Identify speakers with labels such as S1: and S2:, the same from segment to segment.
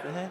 S1: Say hey.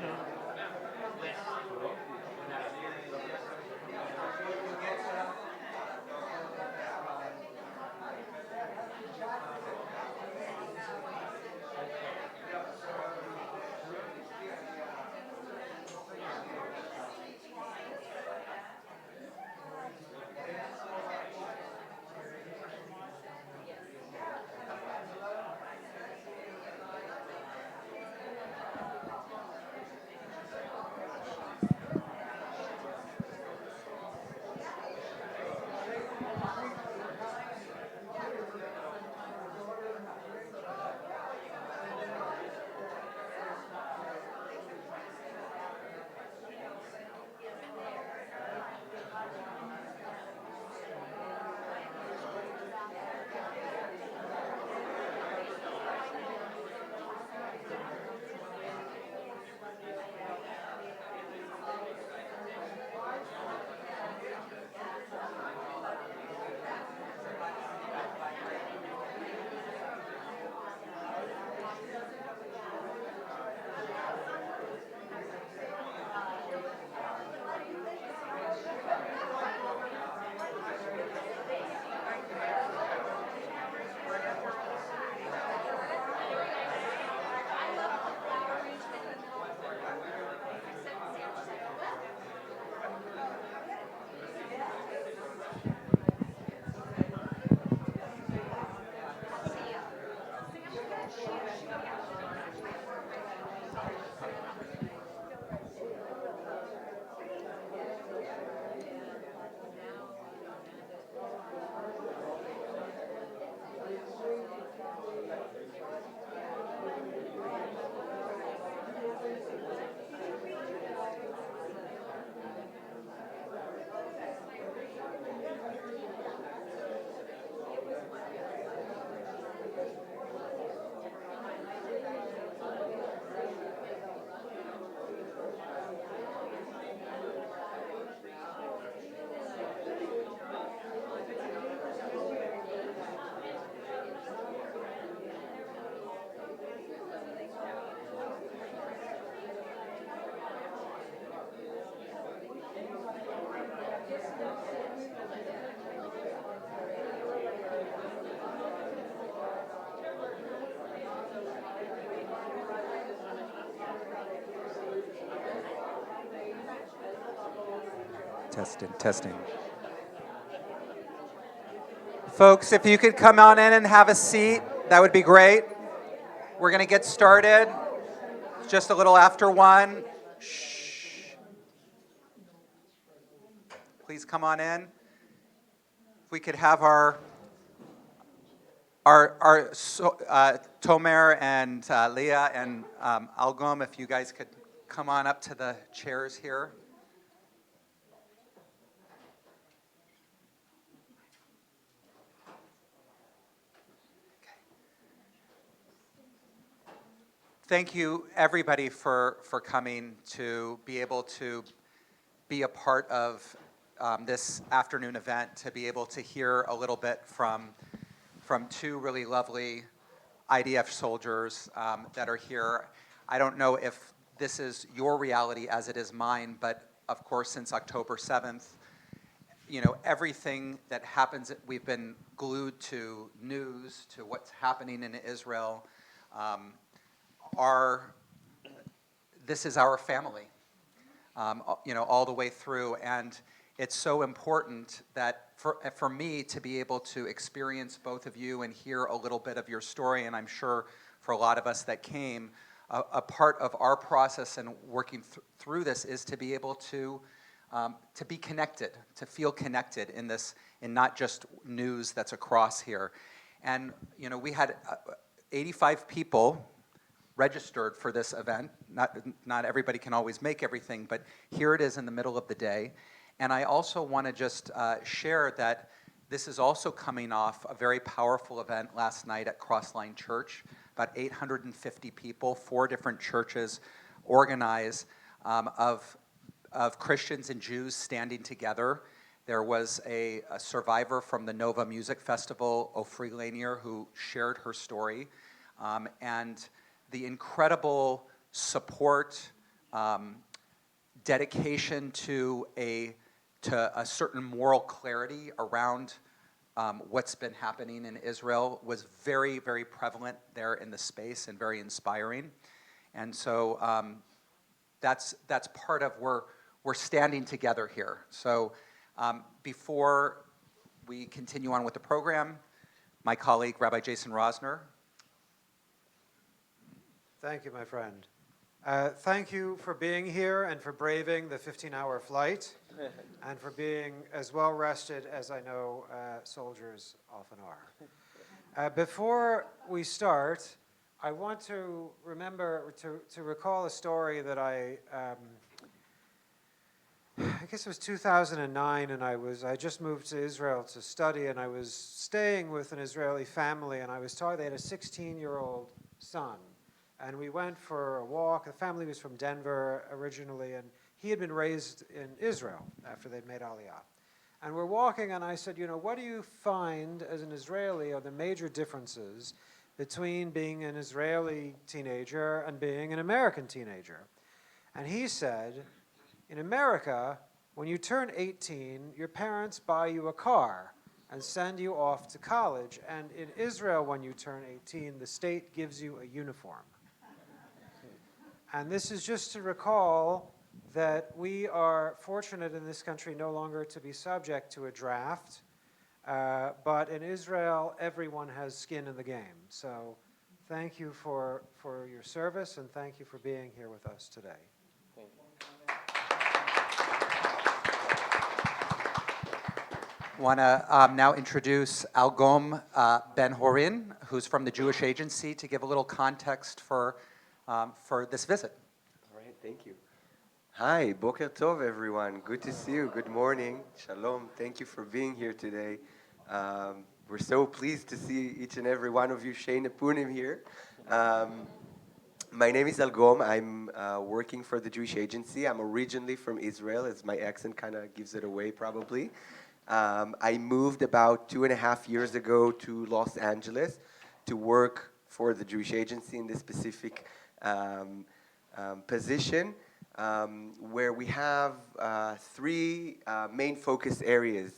S2: Testing, testing. Folks, if you could come on in and have a seat, that would be great. We're going to get started. It's just a little after 1. Shh. Please come on in. If we could have our Tomer and Leah and Algum, if you guys could come on up to the chairs here. Thank you, everybody, for coming to be able to be a part of this afternoon event, to be able to hear a little bit from two really lovely IDF soldiers that are here. I don't know if this is your reality as it is mine, but of course, since October 7th, everything that happens, we've been glued to news, to what's happening in Israel. This is our family, all the way through. And it's so important that for me to be able to experience both of you and hear a little bit of your story, and I'm sure for a lot of us that came, a part of our process and working through this is to be able to be connected, to feel connected in this, in not just news that's across here. And we had 85 people registered for this event. Not everybody can always make everything, but here it is in the middle of the day. And I also want to just share that this is also coming off a very powerful event last night at Crossline Church. About 850 people, 4 different churches organized of Christians and Jews standing together. There was a survivor from the Nova Music Festival, Ofri Lanier, who shared her story. And the incredible support, um, dedication to a certain moral clarity around what's been happening in Israel was very, very prevalent there in the space and very inspiring. And so that's part of we're standing together here. So before we continue on with the program, my colleague, Rabbi Jason Rosner.
S1: Thank you, my friend. Thank you for being here and for braving the 15-hour flight and for being as well rested as I know soldiers often are. Before we start, I want to recall a story that I guess it was 2009, and I just moved to Israel to study, and I was staying with an Israeli family, and I was told they had a 16-year-old son. And we went for a walk. The family was from Denver originally, and he had been raised in Israel after they'd made Aliyah. And we're walking, and I said, what do you find as an Israeli are the major differences between being an Israeli teenager and being an American teenager? And he said, in America, when you turn 18, your parents buy you a car and send you off to college. And in Israel, when you turn 18, the state gives you a uniform. And this is just to recall that we are fortunate in this country no longer to be subject to a draft. But in Israel, everyone has skin in the game. So thank you for your service, and thank you for being here with us today.
S3: Thank you.
S2: I want to now introduce Algom Ben-Horin, who's from the Jewish Agency, to give a little context for this visit.
S3: All right, thank you. Hi, Boker Tov, everyone. Good to see you. Good morning. Shalom. Thank you for being here today. We're so pleased to see each and every one of you, Shane Apunim, here. My name is Algom. I'm working for the Jewish Agency. I'm originally from Israel, as my accent kind of gives it away, probably. I moved about 2.5 years ago to Los Angeles to work for the Jewish Agency in this specific position, where we have 3 main focus areas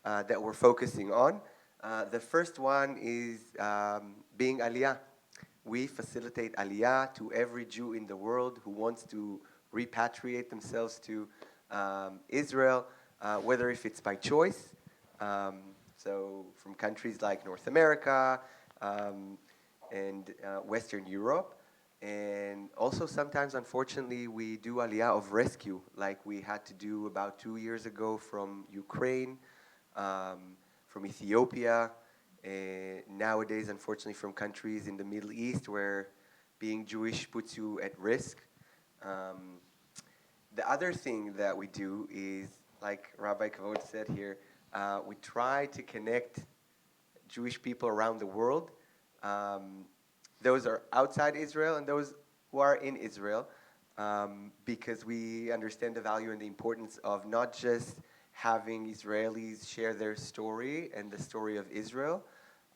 S3: that we're focusing on. The first one is being Aliyah. We facilitate Aliyah to every Jew in the world who wants to repatriate themselves to Israel, whether if it's by choice, so from countries like North America and Western Europe. And also sometimes, unfortunately, we do Aliyah of rescue, like we had to do about 2 years ago from Ukraine, from Ethiopia, and nowadays, unfortunately, from countries in the Middle East where being Jewish puts you at risk. The other thing that we do is, like Rabbi Kavod said here, we try to connect Jewish people around the world. Those are outside Israel and those who are in Israel, because we understand the value and the importance of not just having Israelis share their story and the story of Israel,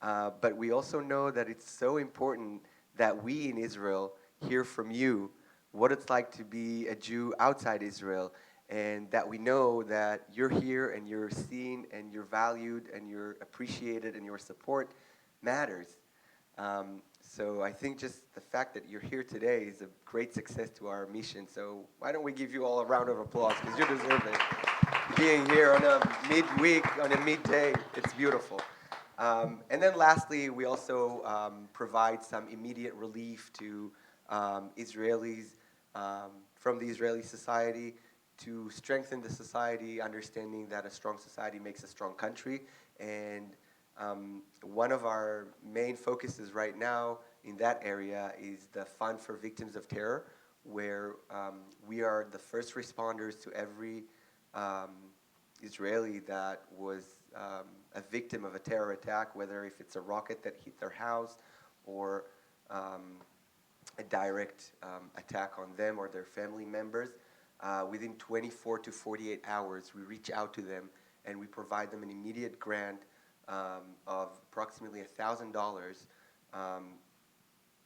S3: but we also know that it's so important that we in Israel hear from you what it's like to be a Jew outside Israel, and that we know that you're here and you're seen and you're valued and you're appreciated and your support matters. So I think just the fact that you're here today is a great success to our mission. So why don't we give you all a round of applause, because you deserve it. Being here on a midweek, on a midday, it's beautiful. And then lastly, we also provide some immediate relief to Israelis from the Israeli society to strengthen the society, understanding that a strong society makes a strong country. And one of our main focuses right now in that area is the Fund for Victims of Terror, where we are the first responders to every Israeli that was a victim of a terror attack, whether if it's a rocket that hit their house or a direct attack on them or their family members. Within 24 to 48 hours, we reach out to them and we provide them an immediate grant of approximately $1,000,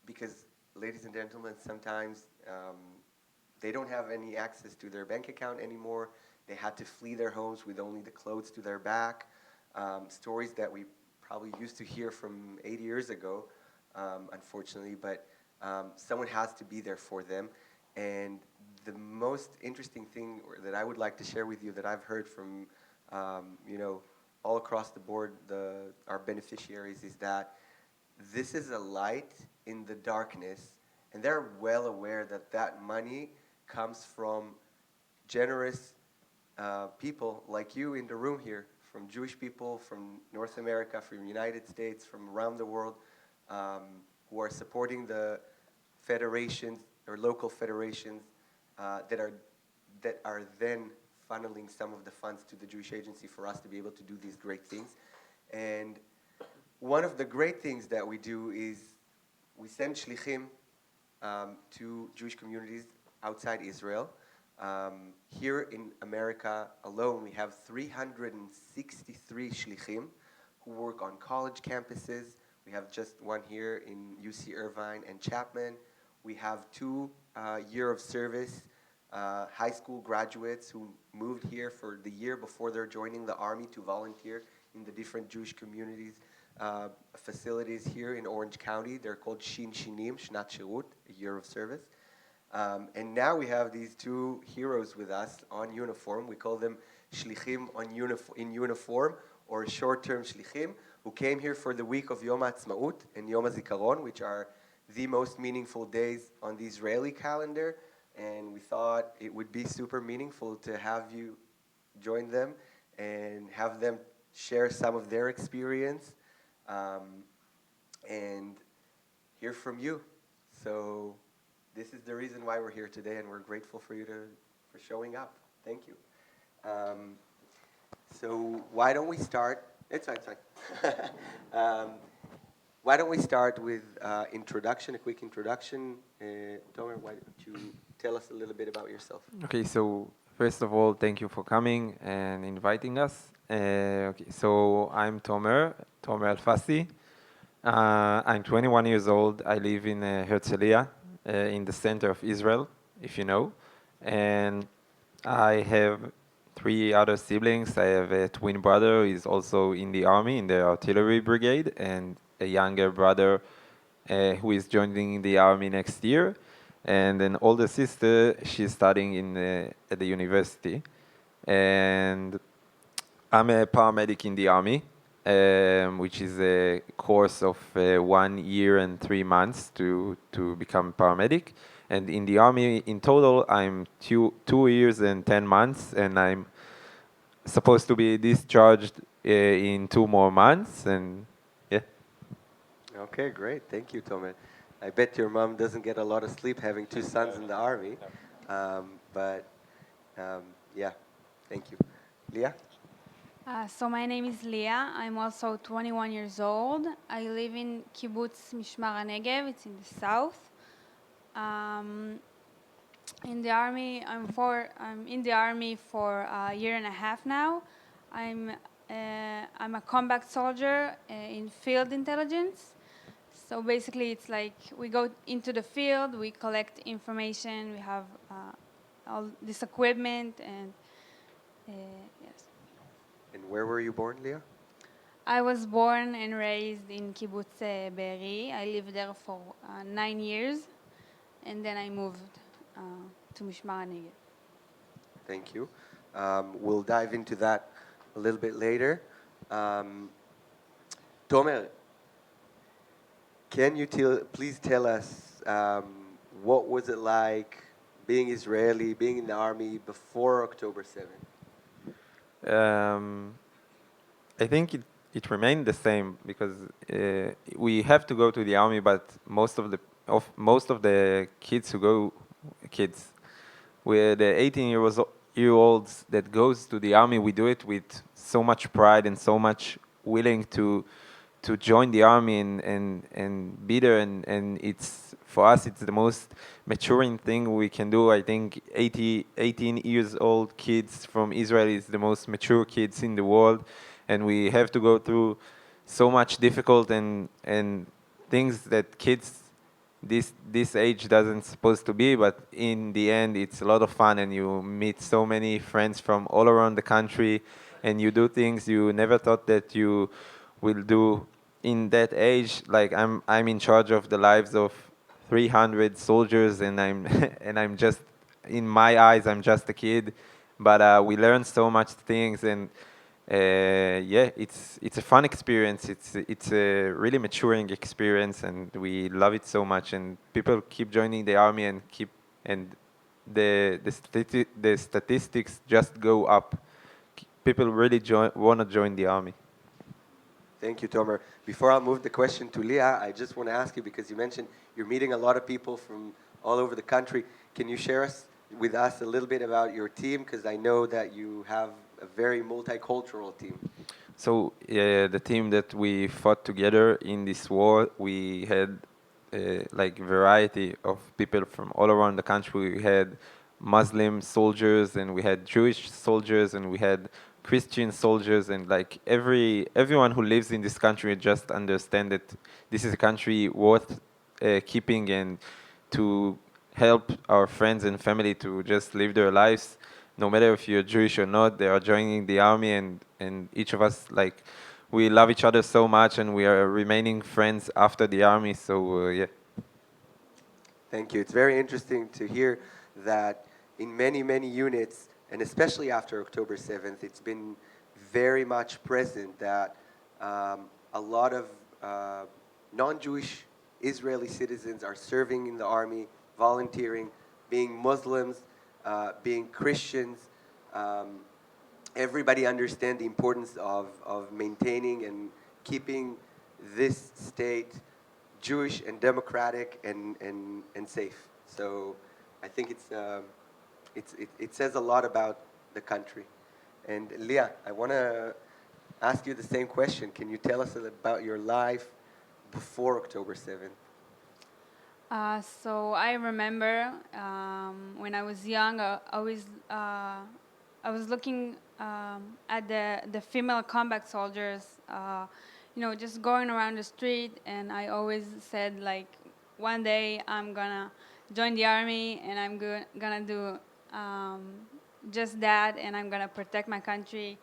S3: because, ladies and gentlemen, sometimes they don't have any access to their bank account anymore. They had to flee their homes with only the clothes to their back. Stories that we probably used to hear from 8 years ago, unfortunately, but someone has to be there for them. And the most interesting thing that I would like to share with you that I've heard from, all across the board, our beneficiaries, is that this is a light in the darkness, and they're well aware that that money comes from generous people like you in the room here, from Jewish people, from North America, from the United States, from around the world, who are supporting the federations or local federations that are then funneling some of the funds to the Jewish Agency for us to be able to do these great things. And one of the great things that we do is we send shlichim to Jewish communities outside Israel. Here in America alone, we have 363 shlichim who work on college campuses. We have just one here in UC Irvine and Chapman. We have 2 year of service high school graduates who moved here for the year before they're joining the army to volunteer in the different Jewish communities facilities here in Orange County. They're called Shin Shinim, Shnat Shirut, a year of service. And now we have these 2 heroes with us on uniform. We call them Shlichim in uniform, or short-term Shlichim, who came here for the week of Yom HaAtzmaut and Yom HaZikaron, which are the most meaningful days on the Israeli calendar. And we thought it would be super meaningful to have you join them and have them share some of their experience and hear from you. So this is the reason why we're here today, and we're grateful for you for showing up. Thank you. So why don't we start? It's fine. Why don't we start with introduction, a quick introduction. Tomer, why don't you tell us a little bit about yourself?
S4: Okay, so first of all, thank you for coming and inviting us. Okay, so I'm Tomer Alfasi. I'm 21 years old. I live in Herzliya, in the center of Israel, if you know. And I have 3 other siblings. I have a twin brother who is also in the army, in the artillery brigade, and a younger brother who is joining the army next year. And an older sister, she's studying at the university. And I'm a paramedic in the army, which is a course of 1 year and 3 months to become paramedic. And in the army, in total, I'm 2 years and 10 months, and I'm supposed to be discharged in 2 more months. And yeah.
S3: Okay, great. Thank you, Tomer. I bet your mom doesn't get a lot of sleep having 2 sons in the army. Yeah, thank you. Leah?
S5: So my name is Leah. I'm also 21 years old. I live in Kibbutz Mishmar HaNegev. It's in the south. In the army, I'm in the army for a year and a half now. I'm a combat soldier in field intelligence. So basically, it's like we go into the field, we collect information, we have all this equipment, and yes.
S3: And where were you born, Leah?
S5: I was born and raised in Kibbutz Be'eri. I lived there for 9 years, and then I moved to Mishmar HaNegev.
S3: Thank you. We'll dive into that a little bit later. Tomer, can you please tell us what was it like being Israeli, being in the army before October 7th?
S4: I think it remained the same because we have to go to the army, but most of the kids we're the 18-year-olds that goes to the army. We do it with so much pride and so much willing to join the army and be there, and it's for us it's the most maturing thing we can do. I think 18 years old kids from Israel is the most mature kids in the world, and we have to go through so much difficult and things that kids this age doesn't supposed to be, but in the end it's a lot of fun, and you meet so many friends from all around the country, and you do things you never thought that you will do in that age. Like I'm in charge of the lives of 300 soldiers, and I'm and I'm just, in my eyes, I'm just a kid, but we learn so much things, and yeah, it's a fun experience. It's a really maturing experience, and we love it so much. And people keep joining the army, and the statistics just go up. People really want to join the army.
S3: Thank you, Tomer. Before I'll move the question to Leah, I just want to ask you, because you mentioned you're meeting a lot of people from all over the country. Can you share with us a little bit about your team? Because I know that you have a very multicultural team.
S4: So the team that we fought together in this war, we had like variety of people from all around the country. We had Muslim soldiers, and we had Jewish soldiers, and we had Christian soldiers, and like everyone who lives in this country just understand that this is a country worth keeping, and to help our friends and family to just live their lives, no matter if you're Jewish or not. They are joining the army, and each of us, like, we love each other so much, and we are remaining friends after the army. So yeah.
S3: Thank you. It's very interesting to hear that in many, many units, and especially after October 7th, it's been very much present that a lot of non-Jewish Israeli citizens are serving in the army, volunteering, being Muslims, being Christians. Everybody understands the importance of maintaining and keeping this state Jewish and democratic and safe. So I think it says a lot about the country. And Leah, I want to ask you the same question. Can you tell us about your life before October 7th?
S5: So I remember when I was young, I was looking at the female combat soldiers, just going around the street, and I always said, like, one day I'm gonna join the army, and I'm gonna do just that, and I'm gonna protect my country.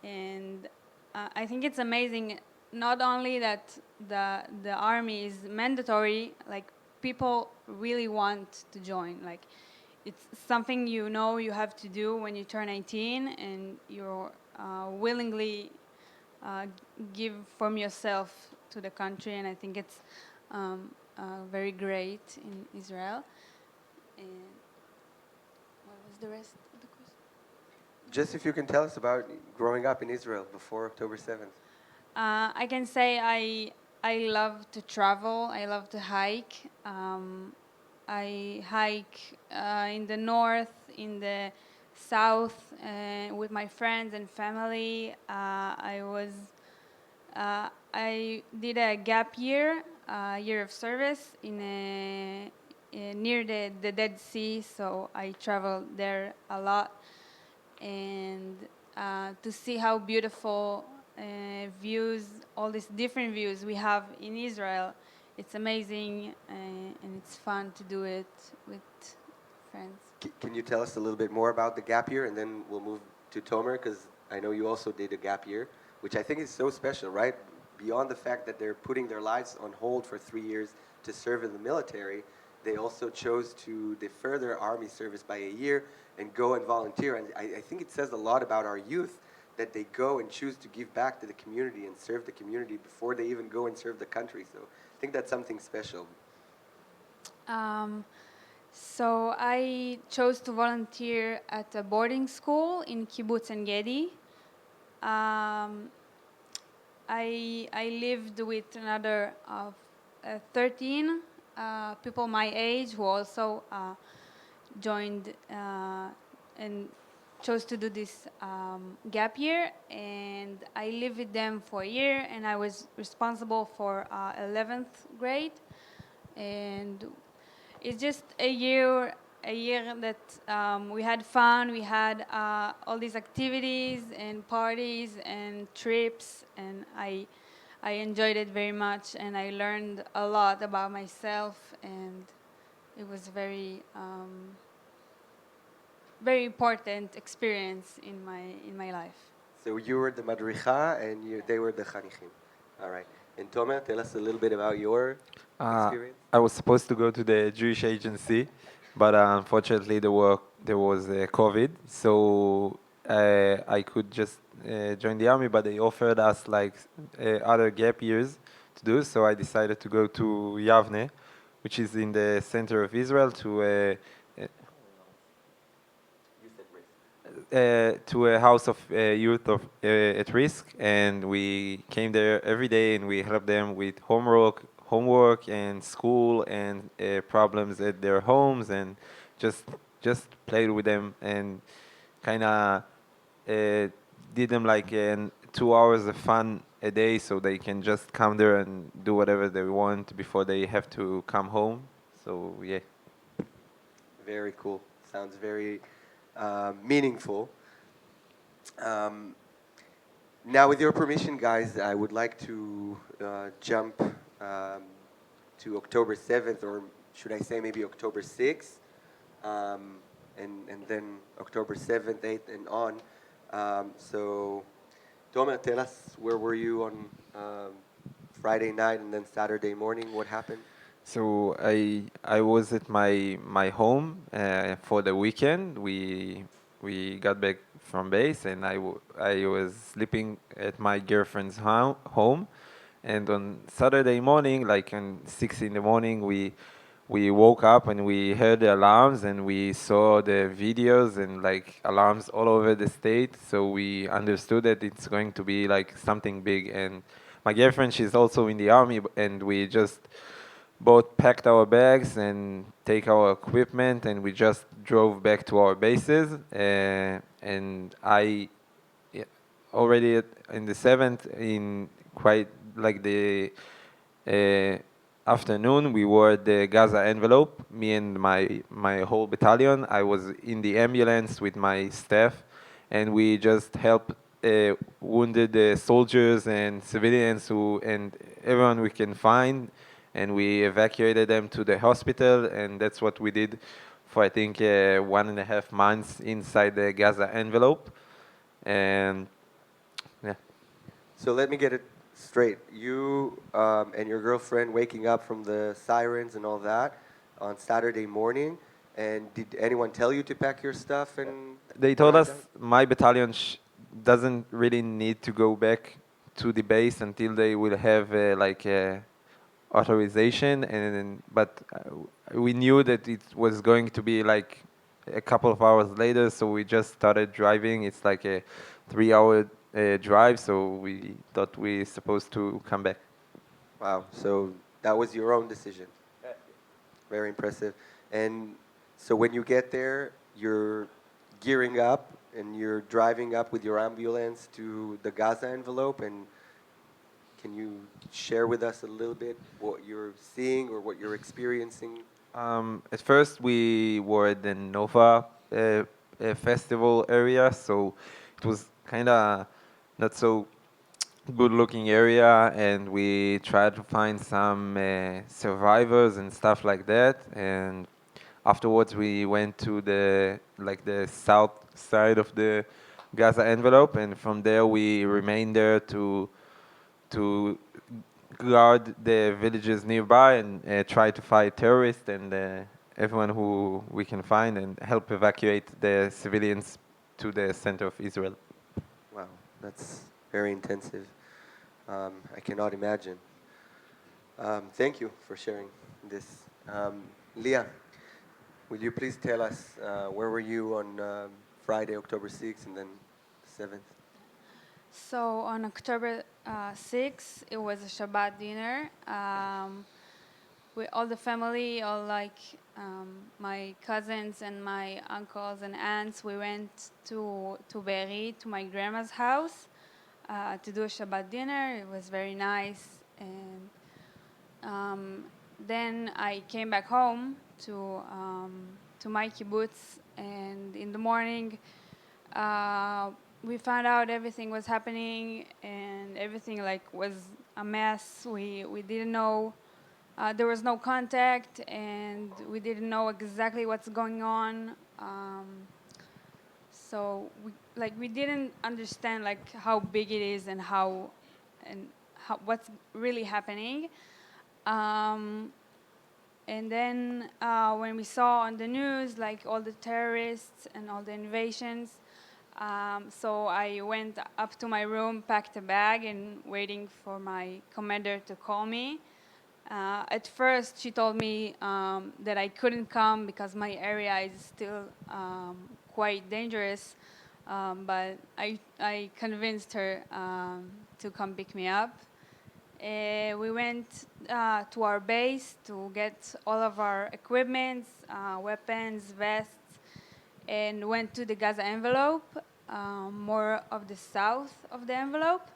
S5: And I think it's amazing, not only that the army is mandatory, like, people really want to join. Like, it's something you have to do when you turn 18, and you're willingly give from yourself to the country. And I think it's very great in Israel. And what was the rest of the question?
S3: Just if you can tell us about growing up in Israel before October 7th.
S5: I can say I love to travel. I love to hike. I hike in the north, in the south, with my friends and family. I did a gap year, year of service near the Dead Sea, so I traveled there a lot, and to see how beautiful views, all these different views we have in Israel. It's amazing, and it's fun to do it with friends.
S3: Can you tell us a little bit more about the gap year, and then we'll move to Tomer, because I know you also did a gap year, which I think is so special, right? Beyond the fact that they're putting their lives on hold for 3 years to serve in the military, they also chose to defer their army service by a year and go and volunteer. And I think it says a lot about our youth that they go and choose to give back to the community and serve the community before they even go and serve the country. So I think that's something special.
S5: So I chose to volunteer at a boarding school in Kibbutz En Gedi. I lived with another 13 people my age who also joined and chose to do this gap year, and I lived with them for a year, and I was responsible for 11th grade, and it's just a year that we had fun. We had all these activities and parties and trips, and I I enjoyed it very much, and I learned a lot about myself, and it was very important experience in my life.
S3: So you were the madricha and they were the chanichim. All right. And Tomer, tell us a little bit about your experience.
S4: I was supposed to go to the Jewish agency, but unfortunately there was COVID, so I could just join the army. But they offered us like other gap years to do, so I decided to go to Yavne, which is in the center of Israel, to a house of youth of at risk, and we came there every day and we helped them with homework and school and problems at their homes, and just just played with them and kind of did them like 2 hours of fun a day, so they can just come there and do whatever they want before they have to come home. So yeah.
S3: Very cool. Sounds very meaningful. Now, with your permission, guys, I would like to jump to October 7th, or should I say maybe October 6th, and then October 7th, 8th, and on. So, Tomer, tell us, where were you on Friday night and then Saturday morning? What happened?
S4: So I was at my home for the weekend. We got back from base, and I was sleeping at my girlfriend's home. And on Saturday morning, like at 6 in the morning, we woke up and we heard the alarms and we saw the videos and like alarms all over the state. So we understood that it's going to be like something big. And my girlfriend, she's also in the army, and we just both packed our bags and take our equipment, and we just drove back to our bases. And I yeah, already in the 7th, in quite like the uh, afternoon, we were at the Gaza envelope, me and my whole battalion. I was in the ambulance with my staff, and we just helped wounded soldiers and civilians and everyone we can find, and we evacuated them to the hospital, and that's what we did for I think 1.5 months inside the Gaza envelope, and yeah.
S3: So let me get it straight. You and your girlfriend waking up from the sirens and all that on Saturday morning, and did anyone tell you to pack your stuff and
S4: They told
S3: drive
S4: us
S3: down?
S4: my battalion doesn't really need to go back to the base until they will have authorization, but we knew that it was going to be like a couple of hours later, so we just started driving. It's like a 3 hour drive, so we thought we supposed to come back.
S3: Wow. So that was your own decision. Very impressive. And so when you get there, you're gearing up and you're driving up with your ambulance to the Gaza envelope. And can you share with us a little bit what you're seeing or what you're experiencing?
S4: At first, we were at the Nova festival area, so it was kind of not so good-looking area, and we tried to find some survivors and stuff like that. And afterwards, we went to the south side of the Gaza envelope, and from there we remained there to guard the villages nearby and try to fight terrorists and everyone who we can find, and help evacuate the civilians to the center of Israel.
S3: Wow, that's very intensive. I cannot imagine. Thank you for sharing this. Leah, will you please tell us where were you on Friday, October 6th, and then 7th?
S5: So on October 6th, it was a Shabbat dinner. With all the family, all like my cousins and my uncles and aunts, we went to Be'eri, to my grandma's house, to do a Shabbat dinner. It was very nice. And then I came back home to my kibbutz, and in the morning, we found out everything was happening, and everything like was a mess. We didn't know, there was no contact, and we didn't know exactly what's going on. So we didn't understand like how big it is and how what's really happening. Um, and then when we saw on the news like all the terrorists and all the invasions, so I went up to my room, packed a bag, and waiting for my commander to call me. At first, she told me that I couldn't come because my area is still quite dangerous, but I convinced her to come pick me up. We went to our base to get all of our equipment, weapons, vests, and went to the Gaza envelope, more of the south of the envelope.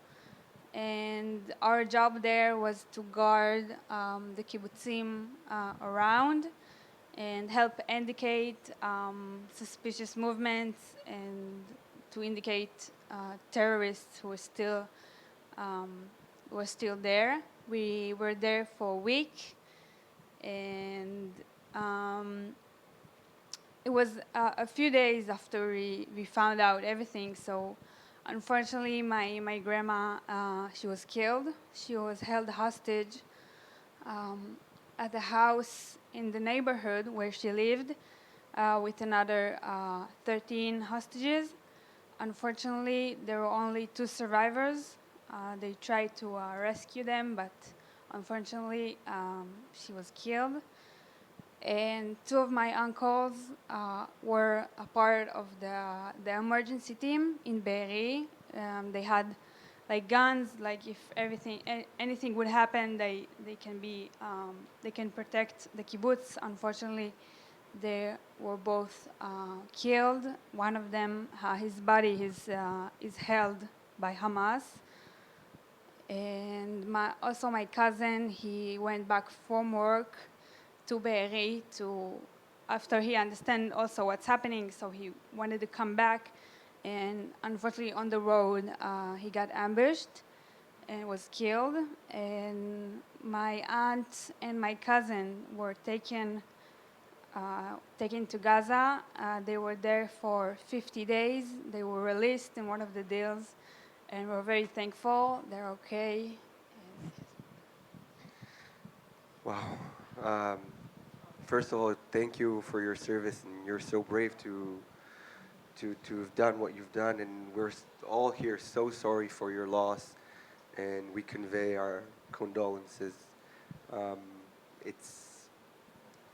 S5: And our job there was to guard the kibbutzim around and help indicate suspicious movements and to indicate terrorists who um, were still there. We were there for a week, and it was a few days after we found out everything. So unfortunately, my grandma, she was killed. She was held hostage at the house in the neighborhood where she lived with another 13 hostages. Unfortunately, there were only 2 survivors. They tried to rescue them, but unfortunately, she was killed. And 2 of my uncles were a part of the emergency team in Be'eri. They had like guns, like if anything would happen, they can protect the kibbutz. Unfortunately, they were both killed. One of them, his body is held by Hamas. And also my cousin, he went back from work to Be'eri after he understand also what's happening, so he wanted to come back, and unfortunately on the road he got ambushed and was killed. And my aunt and my cousin were taken to Gaza. They were there for 50 days. They were released in one of the deals, and we're very thankful. They're okay.
S3: Wow. First of all, thank you for your service, and you're so brave to have done what you've done, and we're all here so sorry for your loss, and we convey our condolences. It's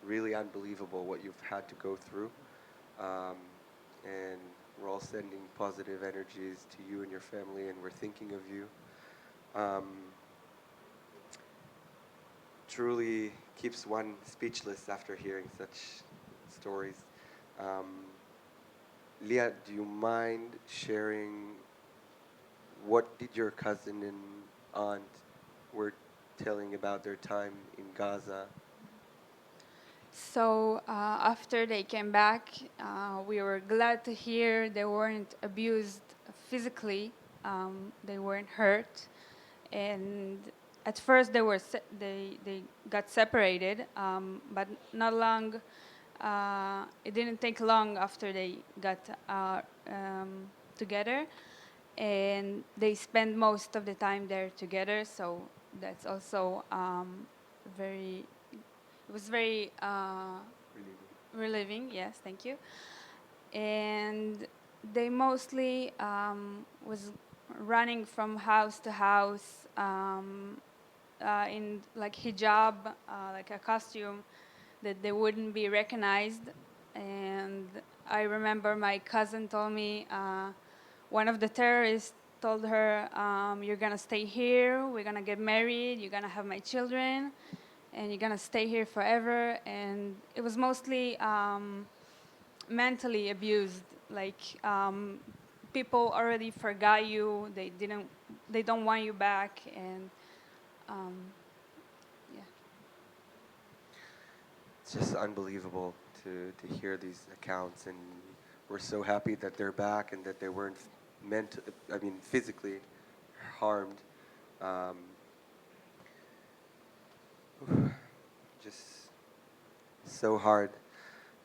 S3: really unbelievable what you've had to go through, and we're all sending positive energies to you and your family, and we're thinking of you. Truly keeps one speechless after hearing such stories. Leah, do you mind sharing what did your cousin and aunt were telling about their time in Gaza?
S5: So after they came back, we were glad to hear they weren't abused physically. They weren't hurt, and at first they got separated, but not long. It didn't take long after they got together, and they spend most of the time there together. So that's also very. It was very relieving. Yes, thank you. And they mostly was running from house to house in like hijab, like a costume that they wouldn't be recognized. And I remember my cousin told me one of the terrorists told her, "You're gonna stay here. We're gonna get married. You're gonna have my children, and you're gonna stay here forever." And it was mostly mentally abused. Like people already forgot you. They don't want you back, and yeah.
S3: It's just unbelievable to hear these accounts, and we're so happy that they're back and that they weren't physically harmed. just so hard.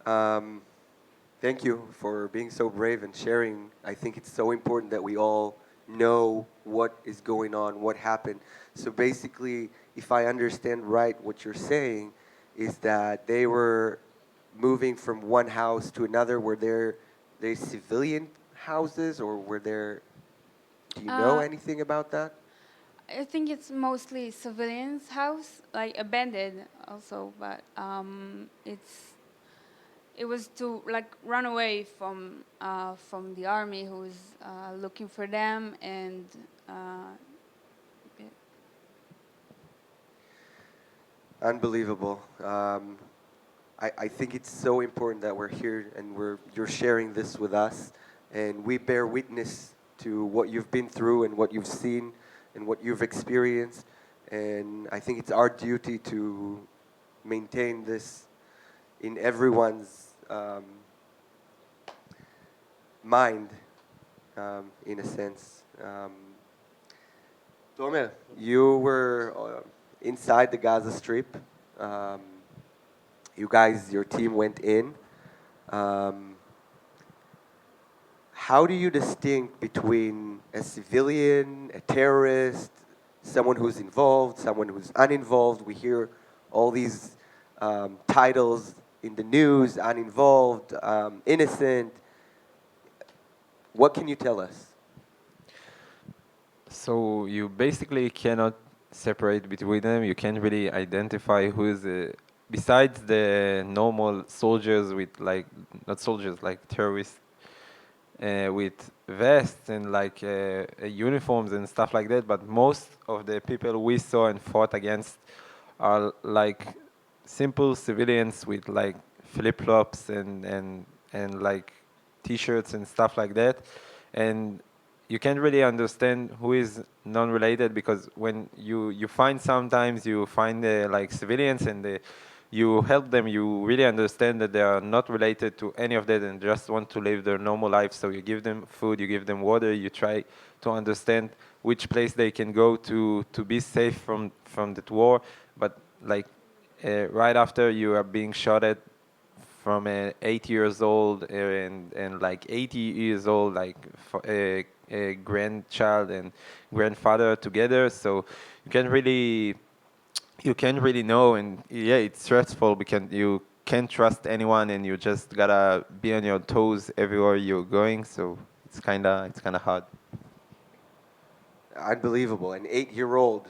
S3: Um, Thank you for being so brave and sharing. I think it's so important that we all know what is going on, what happened. So basically, if I understand right, what you're saying is that they were moving from one house to another. Were they civilian houses, or were there? Do you know
S5: Uh,
S3: anything about that?
S5: I think it's mostly civilians' house, like abandoned also, but it was to like run away from the army who was looking for them, and it-
S3: Unbelievable. I think it's so important that we're here and you're sharing this with us, and we bear witness to what you've been through and what you've seen and what you've experienced. And I think it's our duty to maintain this in everyone's mind, in a sense. Tomer, you were inside the Gaza Strip. Um, you guys, your team went in. Um, how do you distinguish between a civilian, a terrorist, someone who's involved, someone who's uninvolved? We hear all these titles in the news: uninvolved, innocent. What can you tell us?
S4: So you basically cannot separate between them. You can't really identify who is besides the normal soldiers with like not soldiers like terrorists with vests and like uniforms and stuff like that. But most of the people we saw and fought against are like simple civilians with like flip flops and like t-shirts and stuff like that, and you can't really understand who is non-related because when you find sometimes you find like civilians and you help them, you really understand that they are not related to any of that and just want to live their normal life. So you give them food, you give them water, you try to understand which place they can go to be safe from that war. But like right after you are being shot at from 8 years old and like 80 years old, like a grandchild and grandfather together. So you can really you can't really know, and yeah, it's stressful because you can't trust anyone, and you just gotta be on your toes everywhere you're going. So it's kinda hard.
S3: Unbelievable. An 8-year-old.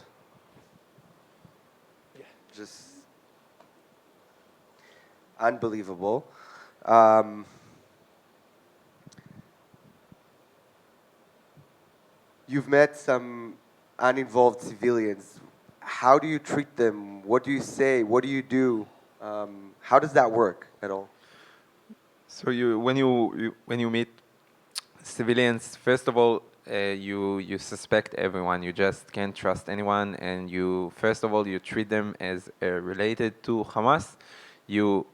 S3: Just unbelievable. Um, you've met some uninvolved civilians. How do you treat them? What do you say? What do you do? How does that work at all?
S4: So when you meet civilians, first of all, you suspect everyone. You just can't trust anyone, and you first of all you treat them as related to Hamas. You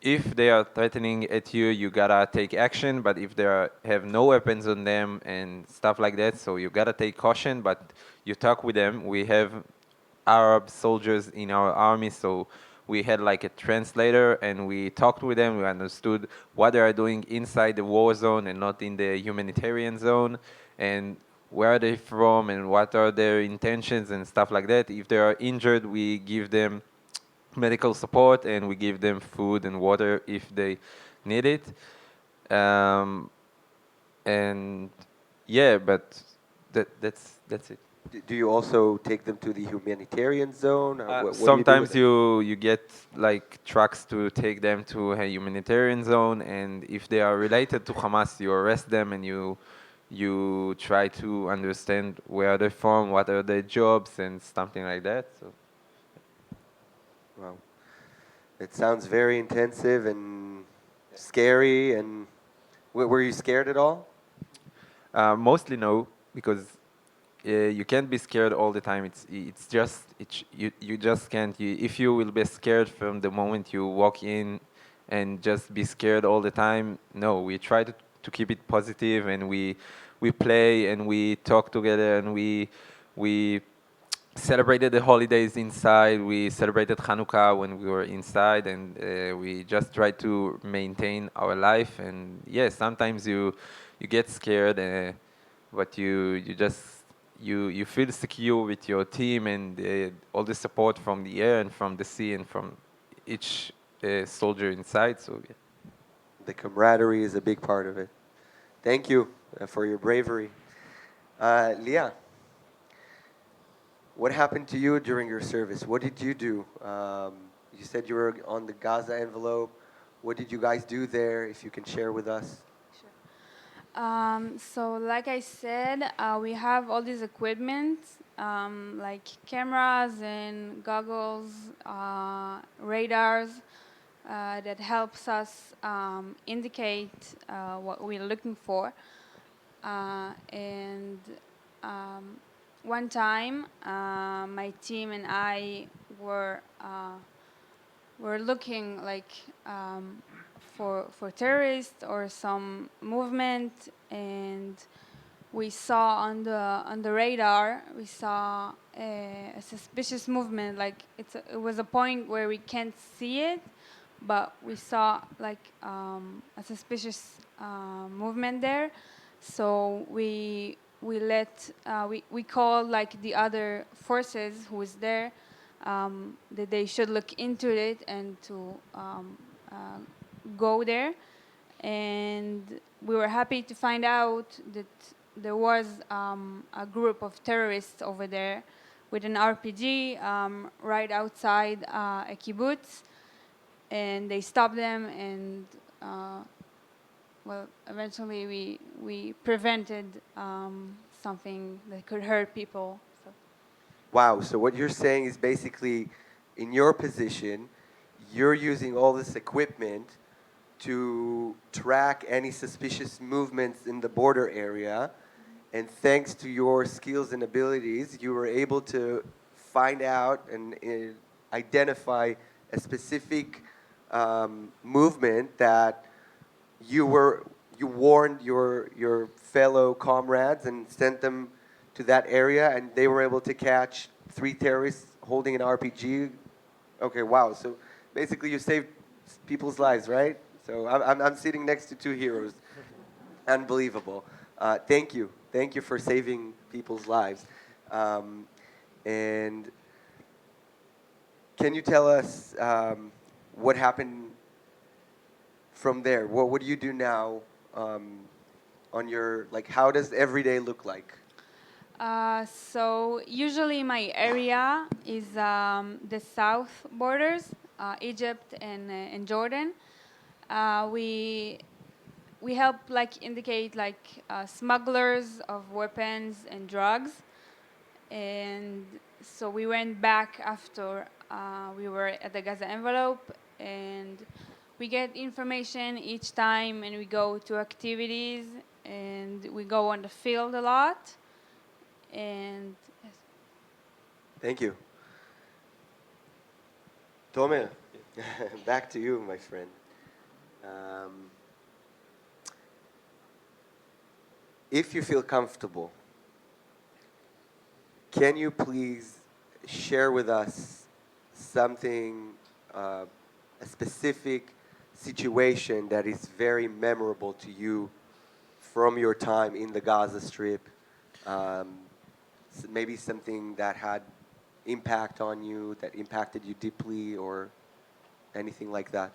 S4: if they are threatening at you, you gotta take action. But if have no weapons on them and stuff like that, so you gotta take caution. But you talk with them. We have Arab soldiers in our army, so we had like a translator and we talked with them. We understood what they are doing inside the war zone and not in the humanitarian zone, and where are they from and what are their intentions and stuff like that. If they are injured, we give them medical support and we give them food and water if they need it. Um, and yeah, but that's it.
S3: Do you also take them to the humanitarian zone? What do you do with
S4: Sometimes
S3: them?
S4: you get like trucks to take them to a humanitarian zone, and if they are related to Hamas, you arrest them and you try to understand where they're from, what are their jobs, and something like that. So
S3: Wow. It sounds very intensive and scary. And were you scared at all?
S4: mostly no, because you can't be scared all the time. You just can't. If you will be scared from the moment you walk in, and just be scared all the time, no. We try to keep it positive, and we play and we talk together and we celebrated the holidays inside. We celebrated Hanukkah when we were inside, and we just tried to maintain our life. And yes, sometimes you get scared, but you just you feel secure with your team and all the support from the air and from the sea and from each soldier inside. So yeah.
S3: The camaraderie is a big part of it. Thank you for your bravery. Leah, what happened to you during your service? What did you do? You said you were on the Gaza envelope. What did you guys do there, if you can share with us?
S5: So like I said, we have all these equipment, like cameras and goggles, radars, that helps us indicate what we're looking for. And one time, my team and I were looking like for terrorists or some movement, and we saw on the radar we saw a suspicious movement. Like it was a point where we can't see it, but we saw like a suspicious movement there. So we called like the other forces who was there, that they should look into it and to go there. And we were happy to find out that there was a group of terrorists over there with an RPG right outside a kibbutz, and they stopped them, and well, eventually we prevented something that could hurt people. So.
S3: Wow, so what you're saying is basically, in your position, you're using all this equipment to track any suspicious movements in the border area, and thanks to your skills and abilities, you were able to find out and identify a specific movement that you warned your fellow comrades and sent them to that area, and they were able to catch 3 terrorists holding an RPG. Okay, wow. So basically, you saved people's lives, right? So I'm sitting next to 2 heroes. Unbelievable. Thank you for saving people's lives. And can you tell us what happened from there? What do you do now on your, like, how does every day look like?
S5: So usually my area is the south borders, Egypt and Jordan. We help like indicate like smugglers of weapons and drugs, and so we went back after we were at the Gaza envelope, and we get information each time, and we go to activities, and we go on the field a lot, and yes.
S3: Thank you. Tomer, back to you, my friend. If you feel comfortable, can you please share with us something, a specific situation that is very memorable to you from your time in the Gaza Strip? Maybe something that had impact on you, that impacted you deeply, or anything like that?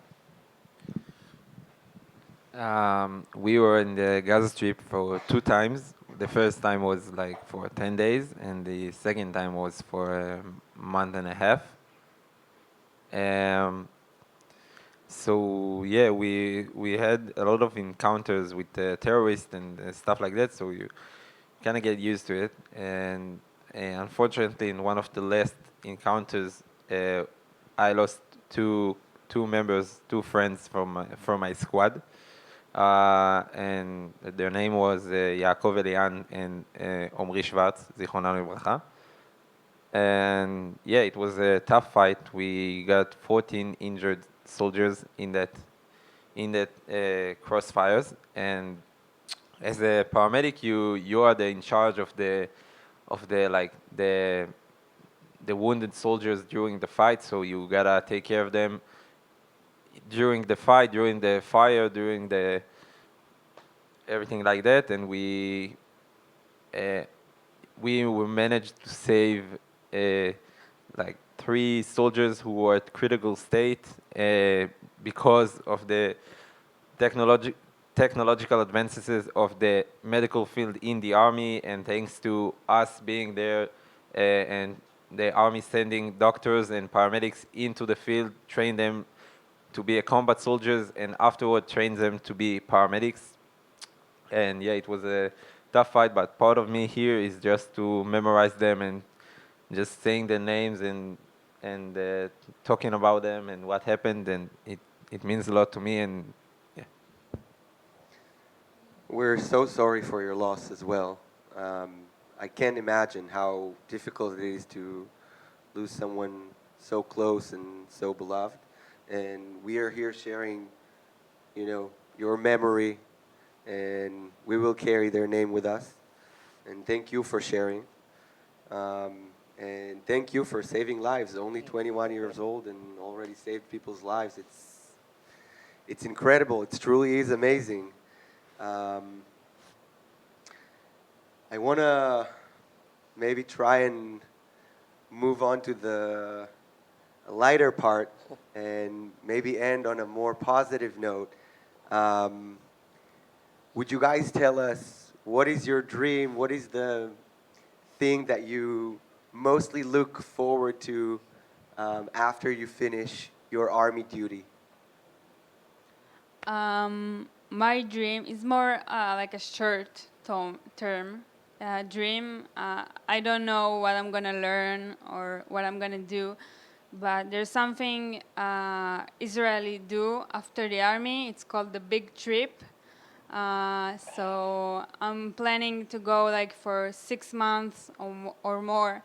S4: We were in the Gaza Strip for 2 times. The first time was like for 10 days, and the second time was for a month and a half. So yeah, we had a lot of encounters with terrorists and stuff like that. So you kind of get used to it. And unfortunately, in one of the last encounters, I lost two members, two friends from my squad. And their name was Yaakov Elian and Omri Schwartz, Zichronam Livracha. And yeah, it was a tough fight. We got 14 injured soldiers in that crossfires. And as a paramedic, you are in charge of the the wounded soldiers during the fight, so you gotta take care of them during the fight, during the fire, during the everything like that, and uh, we managed to save like 3 soldiers who were at critical state because of the technologi- technological advances of the medical field in the army, and thanks to us being there and the army sending doctors and paramedics into the field, train them to be a combat soldiers, and afterward train them to be paramedics. And yeah, it was a tough fight, but part of me here is just to memorize them and just saying their names and talking about them and what happened, and it means a lot to me. And yeah.
S3: We're so sorry for your loss as well. I can't imagine how difficult it is to lose someone so close and so beloved. And we are here sharing, your memory, and we will carry their name with us. And thank you for sharing. And thank you for saving lives. Only 21 years old and already saved people's lives. It's incredible. It truly is amazing. I want to maybe try and move on to the lighter part and maybe end on a more positive note. Would you guys tell us what is your dream? What is the thing that you mostly look forward to after you finish your army duty?
S5: My dream is more like a short term dream. I don't know what I'm gonna learn or what I'm gonna do, but there's something Israeli do after the army. It's called the big trip. So I'm planning to go like for 6 months or more,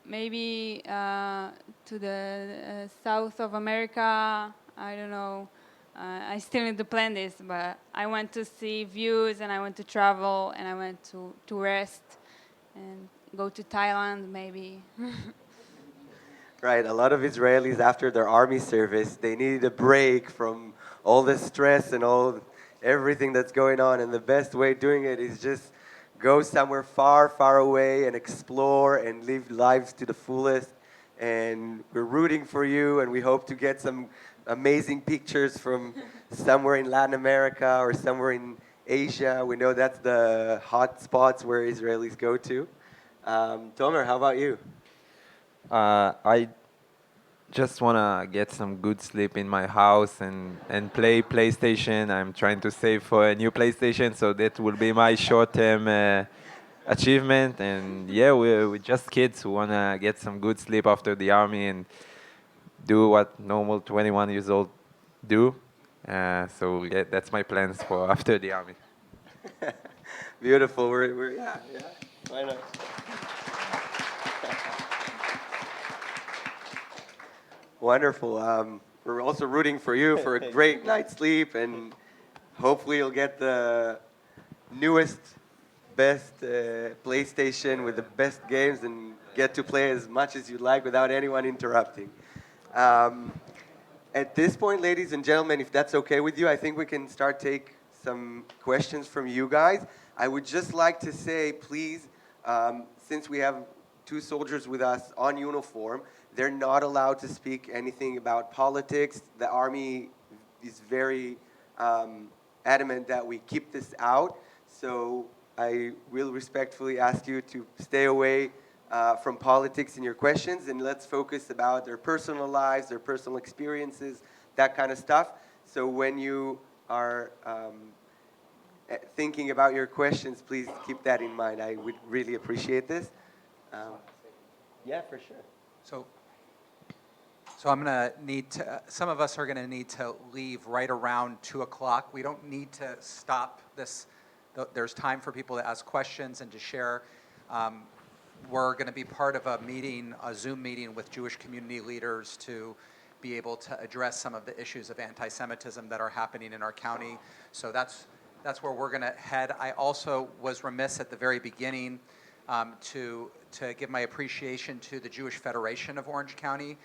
S5: maybe to the south of America. I don't know. I still need to plan this, but I want to see views and I want to travel and I want to rest and go to Thailand maybe.
S3: Right, a lot of Israelis after their army service, they needed a break from all the stress and everything that's going on, and the best way doing it is just go somewhere far, far away and explore and live lives to the fullest. And we're rooting for you, and we hope to get some amazing pictures from somewhere in Latin America or somewhere in Asia. We know that's the hot spots where Israelis go to. Tomer, how about you?
S4: I just wanna get some good sleep in my house and play PlayStation. I'm trying to save for a new PlayStation, so that will be my short-term achievement. And yeah, we're just kids who wanna get some good sleep after the army and do what normal 21 years old do. So yeah, that's my plans for after the army.
S3: Beautiful. Yeah. Why not? Wonderful. We're also rooting for you for a great night's sleep, and hopefully you'll get the newest, best PlayStation with the best games and get to play as much as you like without anyone interrupting. Um, at this point, ladies and gentlemen, if that's okay with you, I think we can start take some questions from you guys. I would just like to say, please, since we have 2 soldiers with us on uniform, they're not allowed to speak anything about politics. The Army is very adamant that we keep this out. So I will respectfully ask you to stay away from politics in your questions, and let's focus about their personal lives, their personal experiences, that kind of stuff. So when you are thinking about your questions, please keep that in mind. I would really appreciate this. Yeah, for sure.
S2: So I'm going to need to, some of us are going to need to leave right around 2 o'clock. We don't need to stop this. There's time for people to ask questions and to share. We're going to be part of a meeting, a Zoom meeting with Jewish community leaders to be able to address some of the issues of anti-Semitism that are happening in our county. So that's where we're going to head. I also was remiss at the very beginning. to give my appreciation to the Jewish Federation of Orange County.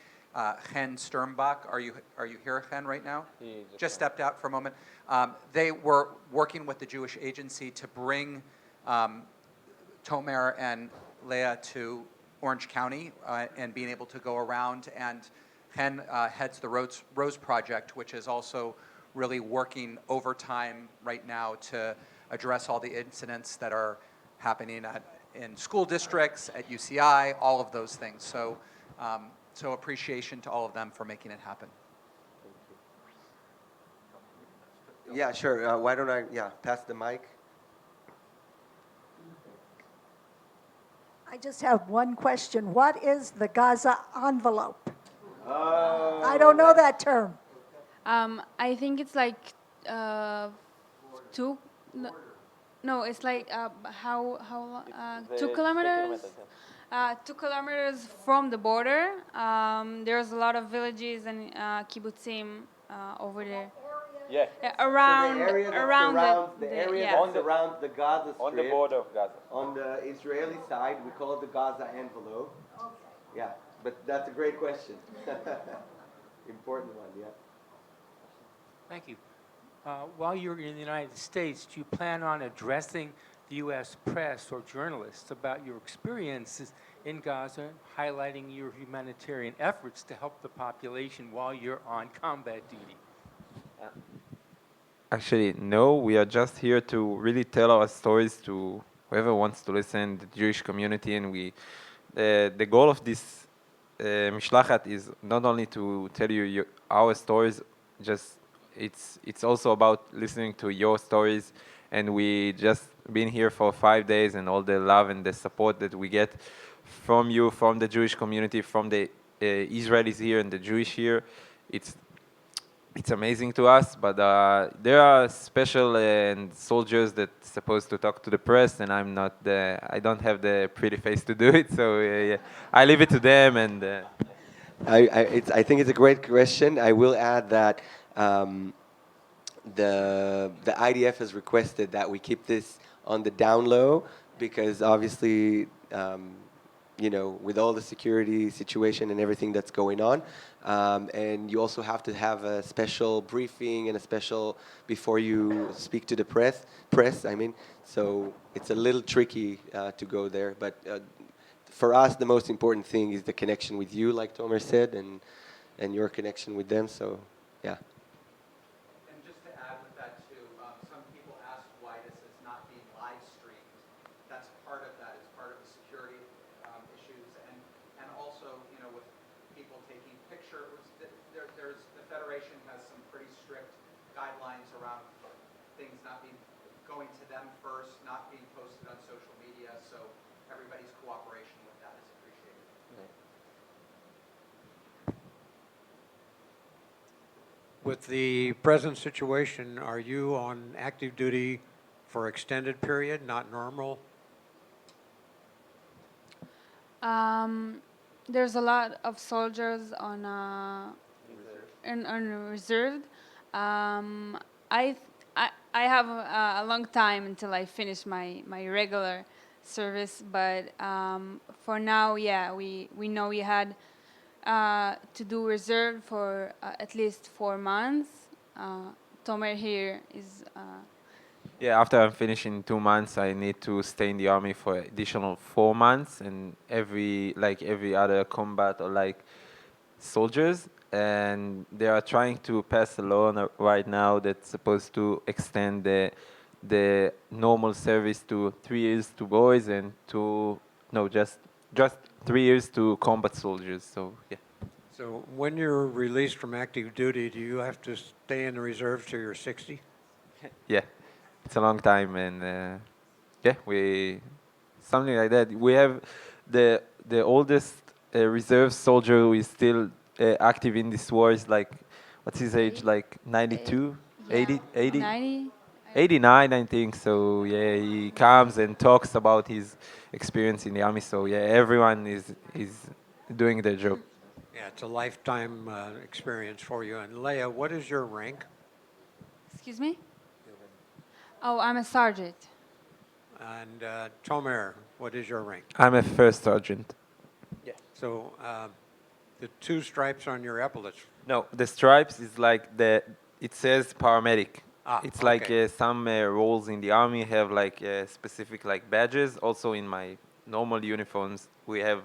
S2: Chen Sturmbach, are you here, Chen, right now? Just stepped out for a moment. They were working with the Jewish Agency to bring Tomer and Leah to Orange County and being able to go around. And Chen heads the Rose Project, which is also really working overtime right now to address all the incidents that are happening in school districts, at UCI, all of those things. So, so appreciation to all of them for making it happen.
S3: Yeah, sure. Why don't I, pass the mic?
S6: I just have one question. What is the Gaza envelope? I don't know that term.
S5: I think it's like two. No, it's like how 2 kilometers. 2 kilometers from the border. There's a lot of villages and kibbutzim over there.
S7: Yeah,
S5: Around
S3: the area that
S5: around
S3: surrounds the area
S5: yeah.
S3: that surrounds the Gaza Strip.
S7: on the border of Gaza.
S3: On the Israeli side, we call it the Gaza envelope. Yeah, but that's a great question. Important one, yeah.
S8: Thank you. While you're in the United States, do you plan on addressing the U.S. press or journalists about your experiences in Gaza, highlighting your humanitarian efforts to help the population while you're on combat duty?
S4: Actually, no. We are just here to really tell our stories to whoever wants to listen, the Jewish community, and the goal of this mishlachat is not only to tell you our stories, just it's also about listening to your stories, and we just been here for 5 days, and all the love and the support that we get from you, from the Jewish community, from the Israelis here and the Jewish here, it's amazing to us. But there are special soldiers that supposed to talk to the press, and I don't have the pretty face to do it, so yeah, I leave it to them. And
S3: I think it's a great question. I will add that the IDF has requested that we keep this on the down low because obviously, with all the security situation and everything that's going on, and you also have to have a special briefing and a special before you speak to the press. So it's a little tricky to go there, but. For us, the most important thing is the connection with you, like Tomer said, and your connection with them. So, yeah.
S2: And just to add with that too, some people ask why this is not being live streamed. That's part of that. It's part of the security issues, and also with people taking pictures. There's the Federation has some pretty strict guidelines around things not being going to them first, not being posted on social media. So everybody's cooperation with that is appreciated.
S9: With the present situation, are you on active duty for extended period, not normal?
S5: There's a lot of soldiers on reserved. I have a long time until I finish my regular service, but for now, yeah, we know we had to do reserve for at least 4 months. Tomer here is.
S4: yeah, after I'm finishing 2 months, I need to stay in the army for additional 4 months, and every other combat or soldiers, and they are trying to pass a law right now that's supposed to extend the normal service to 3 years to boys and just 3 years to combat soldiers. So yeah.
S9: So when you're released from active duty, do you have to stay in the reserve till you're 60?
S4: Yeah, it's a long time, and yeah, something like that. We have the oldest reserve soldier who is still active in this war is what's his age? Like 92,
S5: Yeah,
S4: 80,
S5: 90.
S4: 89, I think. So yeah, he comes and talks about his experience in the army. So yeah, everyone is doing their job.
S9: Yeah, it's a lifetime experience for you. And Leah, what is your rank?
S5: Excuse me? Oh, I'm a sergeant.
S9: And Tomer, what is your rank?
S4: I'm a first sergeant.
S9: So the two stripes on your epaulets.
S4: No, the stripes is like it says paramedic. It's like
S9: okay.
S4: some roles in the army have like specific like badges. Also in my normal uniforms, we have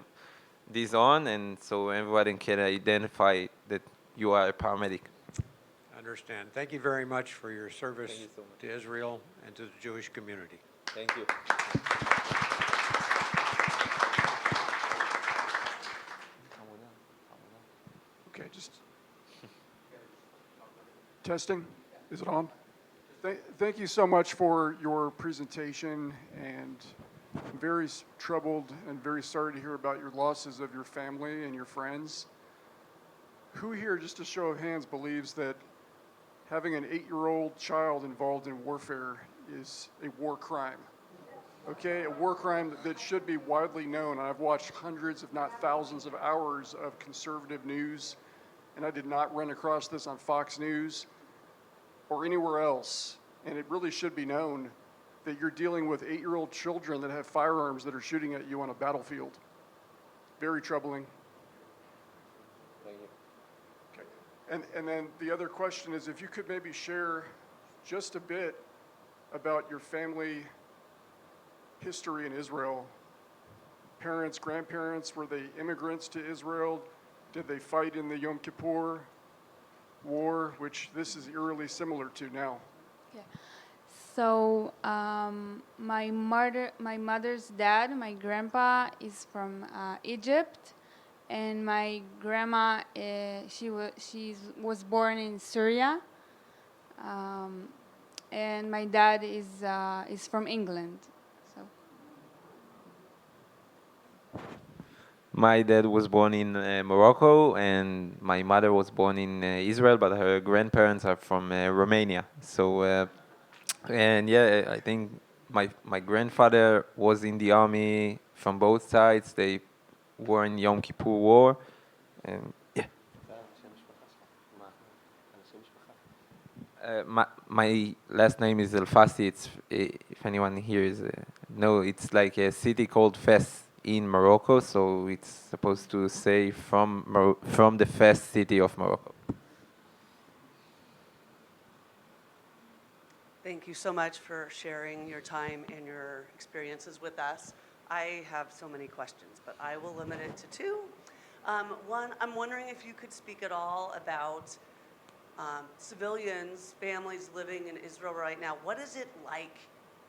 S4: these on, and so everybody can identify that you are a paramedic.
S9: Understand. Thank you very much for your service
S4: Thank you so much.
S9: to Israel and to the Jewish community.
S4: Thank you.
S7: Okay, just testing. Is it on? Thank you so much for your presentation, and I'm very troubled and very sorry to hear about your losses of your family and your friends. Who here, just a show of hands, believes that having an 8-year-old child involved in warfare is a war crime? Okay, a war crime that should be widely known. I've watched hundreds, if not thousands, of hours of conservative news, and I did not run across this on Fox News or anywhere else. And it really should be known that you're dealing with 8-year-old children that have firearms that are shooting at you on a battlefield. Very troubling. Okay. And then the other question is, if you could maybe share just a bit about your family history in Israel. Parents, grandparents, were they immigrants to Israel? Did they fight in the Yom Kippur War, which this is eerily similar to now?
S5: Yeah. So my mother's dad, my grandpa, is from Egypt, and my grandma, she was born in Syria, and my dad is from England. So
S4: My dad was born in Morocco, and my mother was born in Israel, but her grandparents are from Romania. So, and yeah, I think my grandfather was in the army from both sides. They were in Yom Kippur War, and yeah. My last name is El Fassi. It's if anyone here is no, it's like a city called Fes in Morocco. So it's supposed to say from the Fes city of Morocco.
S10: Thank you so much for sharing your time and your experiences with us. I have so many questions, but I will limit it to two. One, I'm wondering if you could speak at all about civilians, families living in Israel right now. What is it like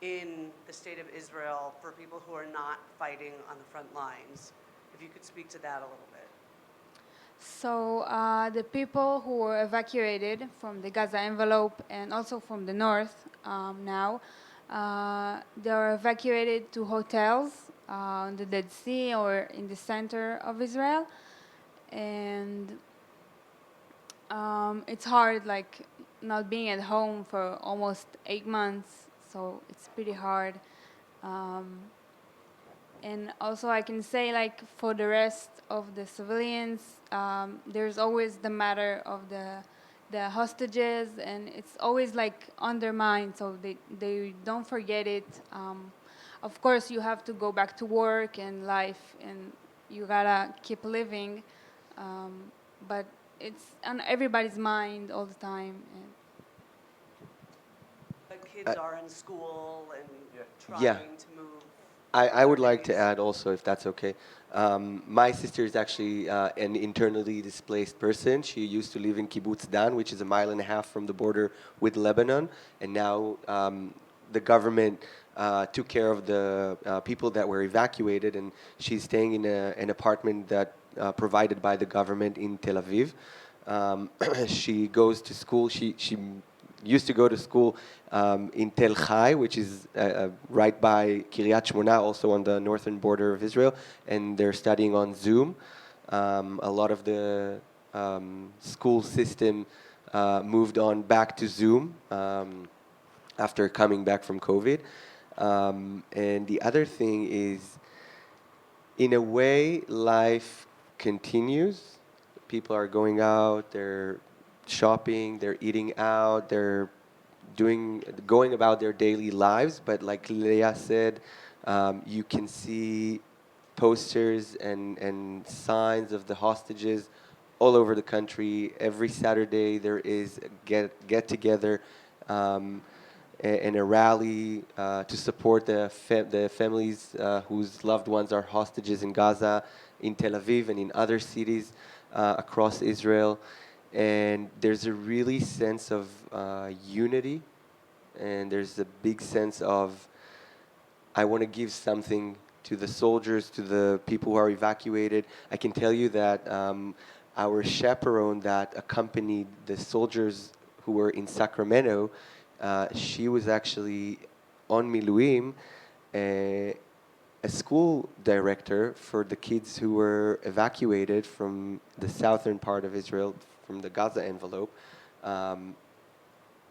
S10: in the state of Israel for people who are not fighting on the front lines? If you could speak to that a little bit.
S5: So the people who were evacuated from the Gaza envelope and also from the north now, they are evacuated to hotels on the Dead Sea or in the center of Israel. And it's hard, like, not being at home for almost 8 months, so it's pretty hard. And also I can say, like, for the rest of the civilians, there's always the matter of the hostages, and it's always like undermined, so they don't forget it. Of course, you have to go back to work and life, and you gotta keep living, but it's on everybody's mind all the time. And
S10: But kids are in school and trying
S3: Yeah.
S10: to move.
S3: I would like to
S10: days.
S3: add also, if that's okay. My sister is actually an internally displaced person. She used to live in Kibbutz Dan, which is a 1.5 miles from the border with Lebanon, and now the government took care of the people that were evacuated, and she's staying in an apartment that provided by the government in Tel Aviv. She goes to school. She used to go to school in Tel Chai, which is right by Kiryat Shmona, also on the northern border of Israel, and they're studying on Zoom. A lot of the school system moved on back to Zoom after coming back from COVID. And the other thing is, in a way, life continues. People are going out, they're shopping, they're eating out, they're going about their daily lives. But like Leah said, you can see posters and signs of the hostages all over the country. Every Saturday there is a get together and a rally to support the families whose loved ones are hostages in Gaza, in Tel Aviv, and in other cities across Israel. And there's a really sense of unity, and there's a big sense of I want to give something to the soldiers, to the people who are evacuated. I can tell you that our chaperone that accompanied the soldiers who were in Sacramento, she was actually on Miluim, a school director for the kids who were evacuated from the southern part of Israel, from the Gaza envelope.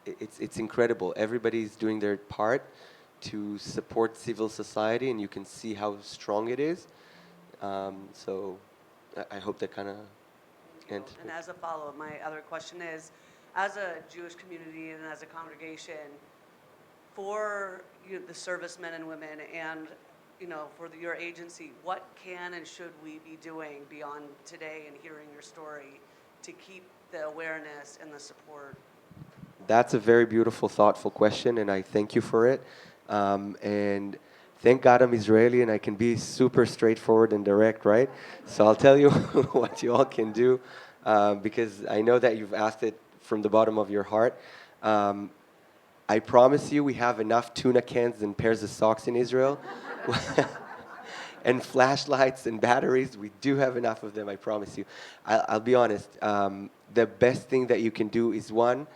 S3: It's incredible. Everybody's doing their part to support civil society, and you can see how strong it is. So I hope that kind of
S10: And as a follow-up, my other question is, as a Jewish community and as a congregation, for the servicemen and women and for your agency, what can and should we be doing beyond today and hearing your story to keep the awareness and the support?
S3: That's a very beautiful, thoughtful question, and I thank you for it. And thank God I'm Israeli and I can be super straightforward and direct, right? So I'll tell you what you all can do because I know that you've asked it from the bottom of your heart. I promise you we have enough tuna cans and pairs of socks in Israel. And flashlights and batteries, we do have enough of them, I promise you. I'll be honest, the best thing that you can do is one,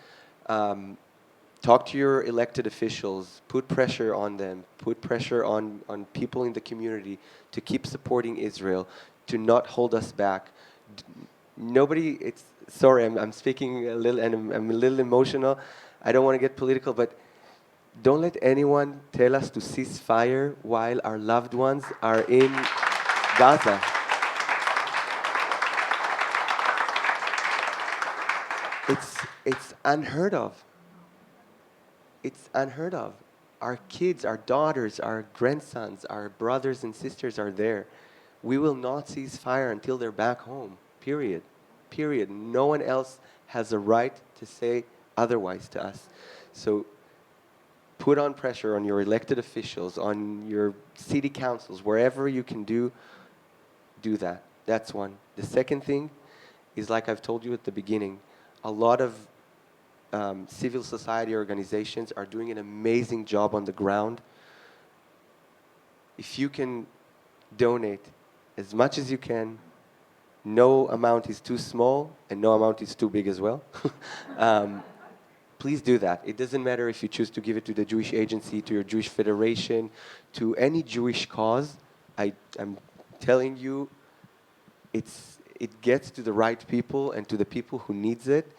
S3: talk to your elected officials, put pressure on them, put pressure on people in the community to keep supporting Israel, to not hold us back. Sorry, I'm speaking a little, and I'm a little emotional. I don't want to get political, but don't let anyone tell us to cease fire while our loved ones are in Gaza. It's unheard of. It's unheard of. Our kids, our daughters, our grandsons, our brothers and sisters are there. We will not cease fire until they're back home, period. Period. No one else has a right to say otherwise to us. So put on pressure on your elected officials, on your city councils, wherever you can do that. That's one. The second thing is, like I've told you at the beginning, a lot of civil society organizations are doing an amazing job on the ground. If you can donate as much as you can, no amount is too small and no amount is too big as well. Please do that. It doesn't matter if you choose to give it to the Jewish Agency, to your Jewish Federation, to any Jewish cause. I'm telling you, it gets to the right people and to the people who needs it.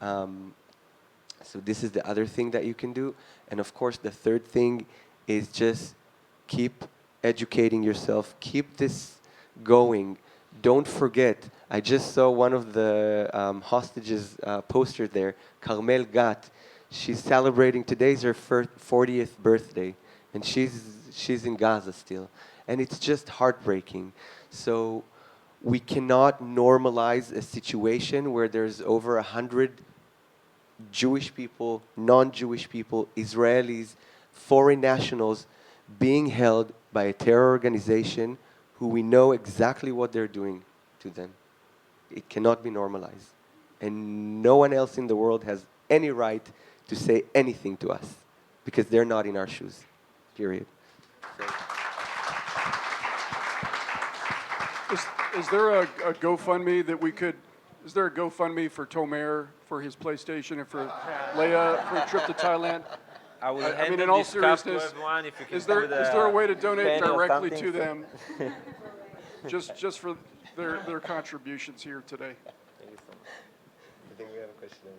S3: So this is the other thing that you can do. And of course, the third thing is just keep educating yourself. Keep this going. Don't forget, I just saw one of the hostages poster there, Carmel Gat. She's celebrating, today's her 40th birthday, and she's in Gaza still. And it's just heartbreaking. So we cannot normalize a situation where there's over 100 Jewish people, non-Jewish people, Israelis, foreign nationals being held by a terror organization who we know exactly what they're doing to them. It cannot be normalized. And no one else in the world has any right to say anything to us because they're not in our shoes, period.
S7: Is there a GoFundMe that we could, is there a GoFundMe for Tomer for his PlayStation and for Leah for a trip to Thailand?
S4: I will
S7: I mean, in all seriousness,
S4: everyone if you can
S7: is there a way to donate
S4: penny or
S7: directly
S4: something,
S7: to them? just for their contributions here today.
S3: Thank you so much. I think we have a question over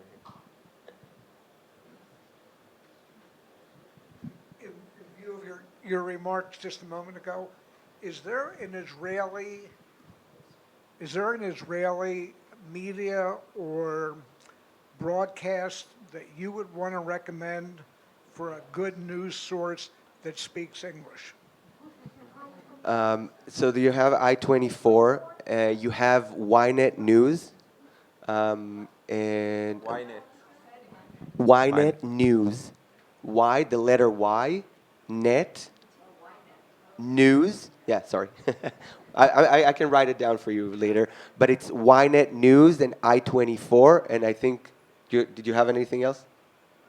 S3: here.
S11: In view of your remarks just a moment ago, is there an Israeli media or broadcast that you would want to recommend for a good news source that speaks English?
S3: So do you have I-24? You have Ynet News, and
S4: Why not?
S3: Ynet News. Y, the letter Y, net, news. Yeah, sorry. I can write it down for you later. But it's Ynet News and I-24. And I think, did you have anything else?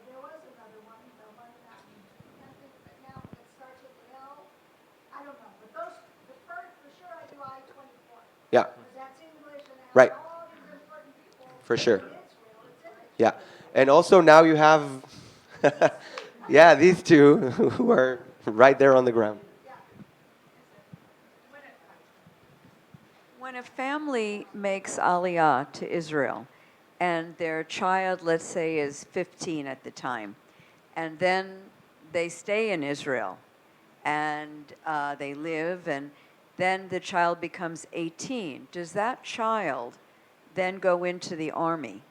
S6: There was another one, the one, can't think of it now, it starts with L. I don't know, but those, for sure I do I-24.
S3: Yeah,
S6: Because that's English and it
S3: right,
S6: has all these important people.
S3: for sure.
S6: In Israel, it's in it.
S3: Yeah. And also now you have, yeah, these two who are right there on the ground.
S12: When a family makes aliyah to Israel and their child, let's say, is 15 at the time, and then they stay in Israel and they live, and then the child becomes 18, does that child then go into the army?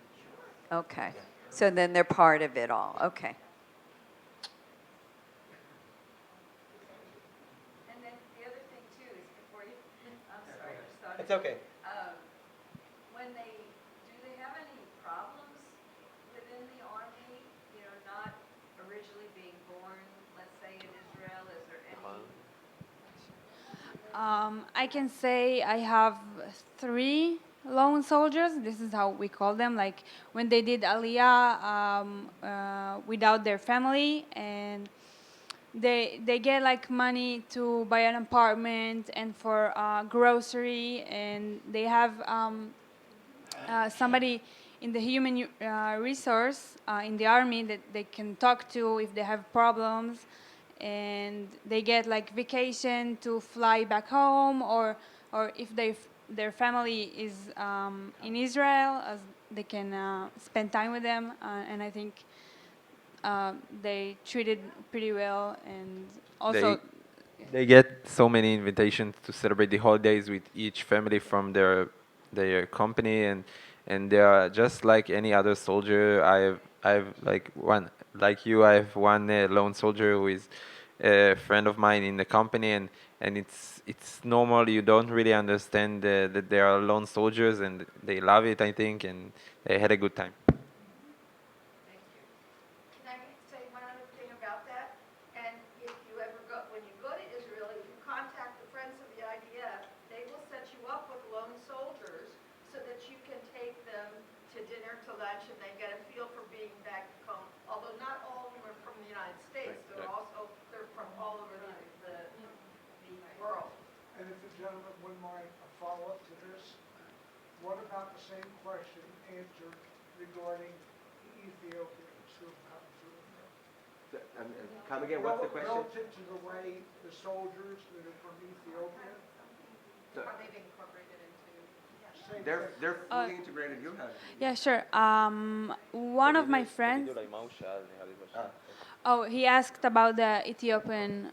S12: Okay. So then they're part of it all. Okay. And then the other thing too is before you, I'm sorry, I just thought.
S3: It's okay.
S12: When do they have any problems within the army? You know, not originally being born, let's say in Israel, is there any?
S5: I can say I have 3 lone soldiers. This is how we call them. Like when they did Aliyah without their family, and they get like money to buy an apartment and for grocery, and they have somebody in the human resource in the army that they can talk to if they have problems, and they get like vacation to fly back home, or if their family is in Israel, as they can spend time with them, and I think they treated pretty well, and also
S4: They get so many invitations to celebrate the holidays with each family from their company, and they are just like any other soldier. I've like one like you. I have one lone soldier who is a friend of mine in the company, and it's normal. You don't really understand that they are lone soldiers, and they love it, I think, and they had a good time.
S6: Can I say one other thing about that? And if you ever go, when you go to Israel, if you contact the Friends of the IDF, they will set you up with lone soldiers so that you can take them to dinner, to lunch, and they get a feel for being back home. Although not all of them are from the United States, they're from all over the world.
S11: And if the gentleman wouldn't mind a follow-up to this, what about the same question answered regarding the Ethiopians who have come through?
S3: Come again, what's the question?
S11: Relative to the way the soldiers that are from Ethiopia.
S6: Are they being incorporated into?
S3: They're fully integrated. You have.
S5: yeah, sure. One of my friends. Oh, he asked about the Ethiopian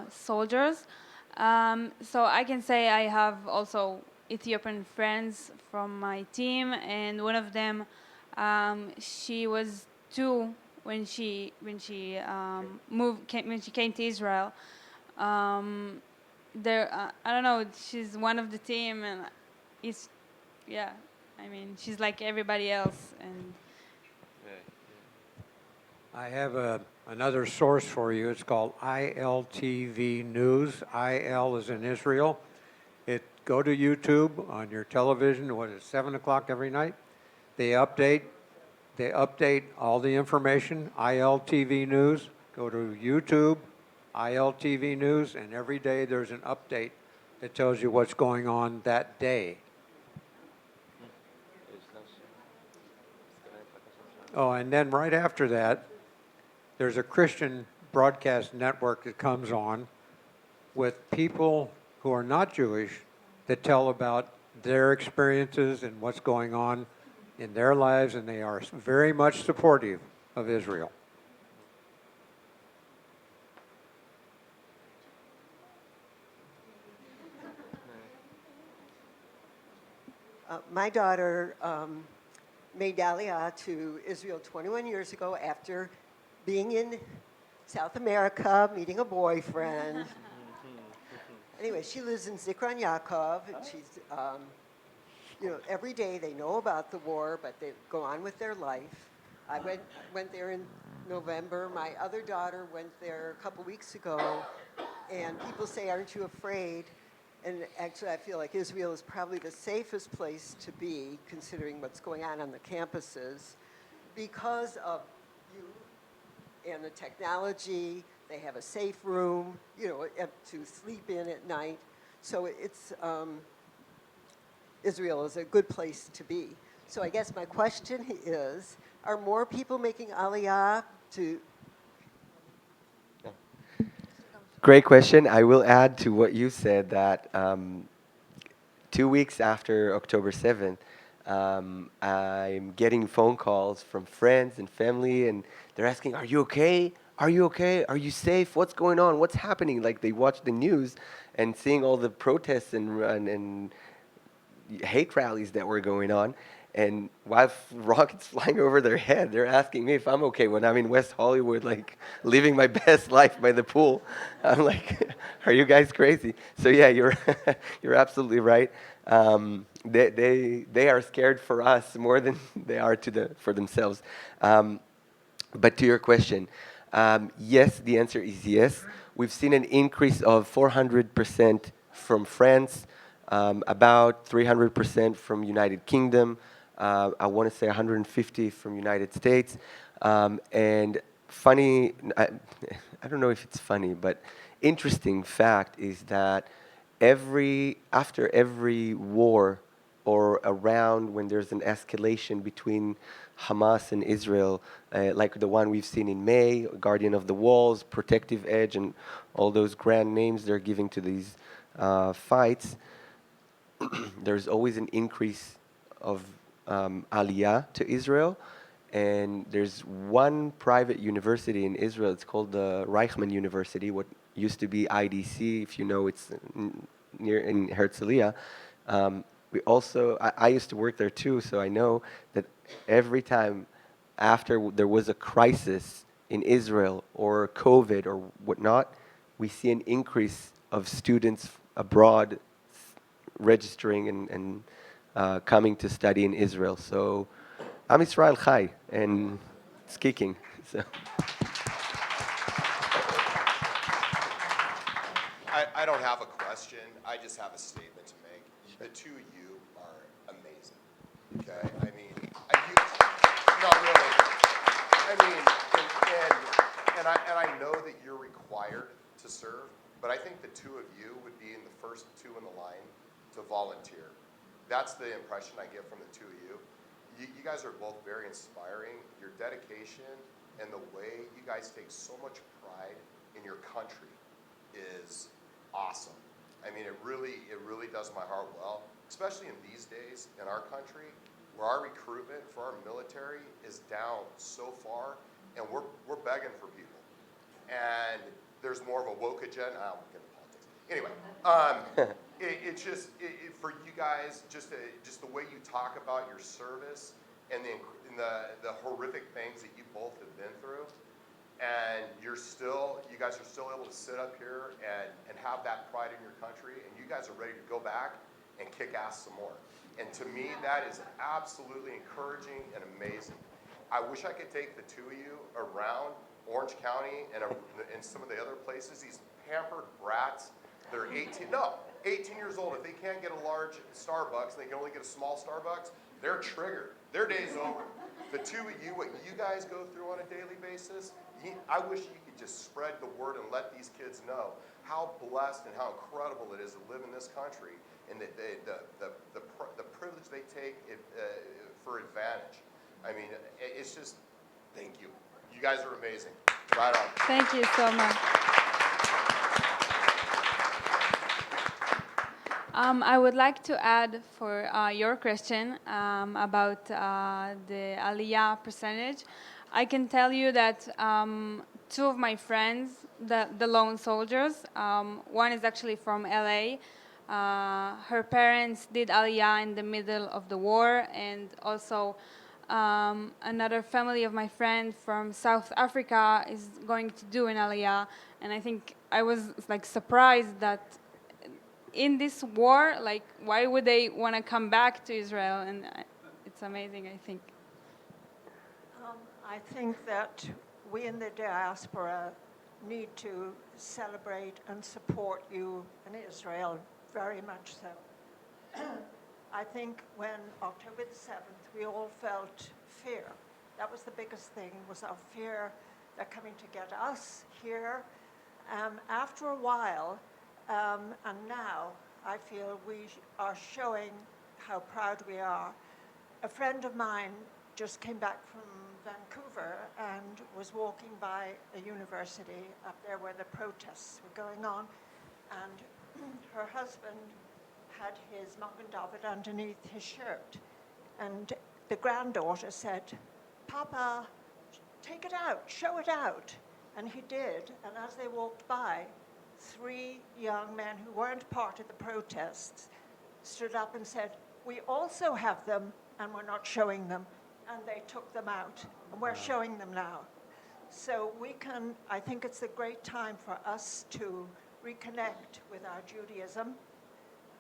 S5: soldiers. So I can say I have also Ethiopian friends from my team, and one of them, she was 2 when she came to Israel. I don't know. She's one of the team, and it's yeah. I mean, she's like everybody else, and.
S9: I have another source for you. It's called ILTV News. IL is in Israel. Go to YouTube on your television. What is it, 7 o'clock every night? They update all the information. ILTV News. Go to YouTube, ILTV News, and every day there's an update that tells you what's going on that day. Oh, and then right after that, there's a Christian broadcast network that comes on with people who are not Jewish that tell about their experiences and what's going on in their lives, and they are very much supportive of Israel.
S13: My daughter made Aliyah to Israel 21 years ago after being in South America, meeting a boyfriend. Anyway, she lives in Zikron Yaakov, and she's, every day they know about the war, but they go on with their life. I went there in November. My other daughter went there a couple weeks ago, and people say, "Aren't you afraid?" And actually, I feel like Israel is probably the safest place to be, considering what's going on the campuses, because of you and the technology. They have a safe room, to sleep in at night. So it's Israel is a good place to be. So I guess my question is, are more people making Aliyah to?
S3: Great question. I will add to what you said that 2 weeks after October 7th, I'm getting phone calls from friends and family, and they're asking, "Are you okay? Are you okay? Are you safe? What's going on? What's happening?" Like they watch the news and seeing all the protests and hate rallies that were going on, and while rockets flying over their head, they're asking me if I'm okay when I'm in West Hollywood, like living my best life by the pool. I'm like, are you guys crazy? So yeah, you're you're absolutely right. They are scared for us more than they are for themselves. But to your question, yes, the answer is yes. We've seen an increase of 400% from France, about 300% from United Kingdom. I want to say 150 from United States. And funny, I don't know if it's funny, but interesting fact is that after every war or around when there's an escalation between Hamas and Israel, like the one we've seen in May, Guardian of the Walls, Protective Edge, and all those grand names they're giving to these fights, there's always an increase of aliyah to Israel. And there's one private university in Israel, it's called the Reichman University, what used to be IDC, if you know, it's near in Herzliya. I used to work there too, so I know that every time after there was a crisis in Israel or COVID or whatnot, we see an increase of students abroad registering and coming to study in Israel. So Am Israel Chai, and it's kicking. So.
S14: I don't have a question. I just have a statement to make. The two of you are amazing. Okay? I mean, no, really. I mean, and I know that you're required to serve, but I think the two of you would be in the first two in the line to volunteer. That's the impression I get from the two of you. You guys are both very inspiring. Your dedication and the way you guys take so much pride in your country is awesome. I mean, it really does my heart well, especially in these days in our country where our recruitment for our military is down so far, and we're begging for people. And there's more of a woke agenda. I don't get into politics. Anyway, it's just for you guys, just the way you talk about your service and the horrific things that you both have been through. And you guys are still able to sit up here and have that pride in your country, and you guys are ready to go back and kick ass some more. And to me, that is absolutely encouraging and amazing. I wish I could take the two of you around Orange County and some of the other places, these pampered brats. They're 18 years old. If they can't get a large Starbucks, they can only get a small Starbucks, they're triggered. Their day's over. The two of you, what you guys go through on a daily basis, I wish you could just spread the word and let these kids know how blessed and how incredible it is to live in this country, and the privilege they take for advantage. I mean, it's just, thank you. You guys are amazing. Right on.
S5: Thank you so much. I would like to add for your question about the Aliyah percentage. I can tell you that two of my friends, the lone soldiers, one is actually from LA. Her parents did Aliyah in the middle of the war, and also another family of my friend from South Africa is going to do an Aliyah, and I think I was like surprised that in this war, like why would they want to come back to Israel? And it's amazing, I think.
S6: I think that we in the diaspora need to celebrate and support you in Israel very much so. I think when October the 7th, we all felt fear. That was the biggest thing, was our fear they're coming to get us here. After a while, and now, I feel we are showing how proud we are. A friend of mine just came back from Vancouver and was walking by a university up there where the protests were going on, and her husband had his Magen David underneath his shirt. And the granddaughter said, "Papa, take it out, show it out." And he did, and as they walked by, 3 young men who weren't part of the protests stood up and said, "We also have them, and we're not showing them." And they took them out, and we're showing them now. So I think it's a great time for us to reconnect with our Judaism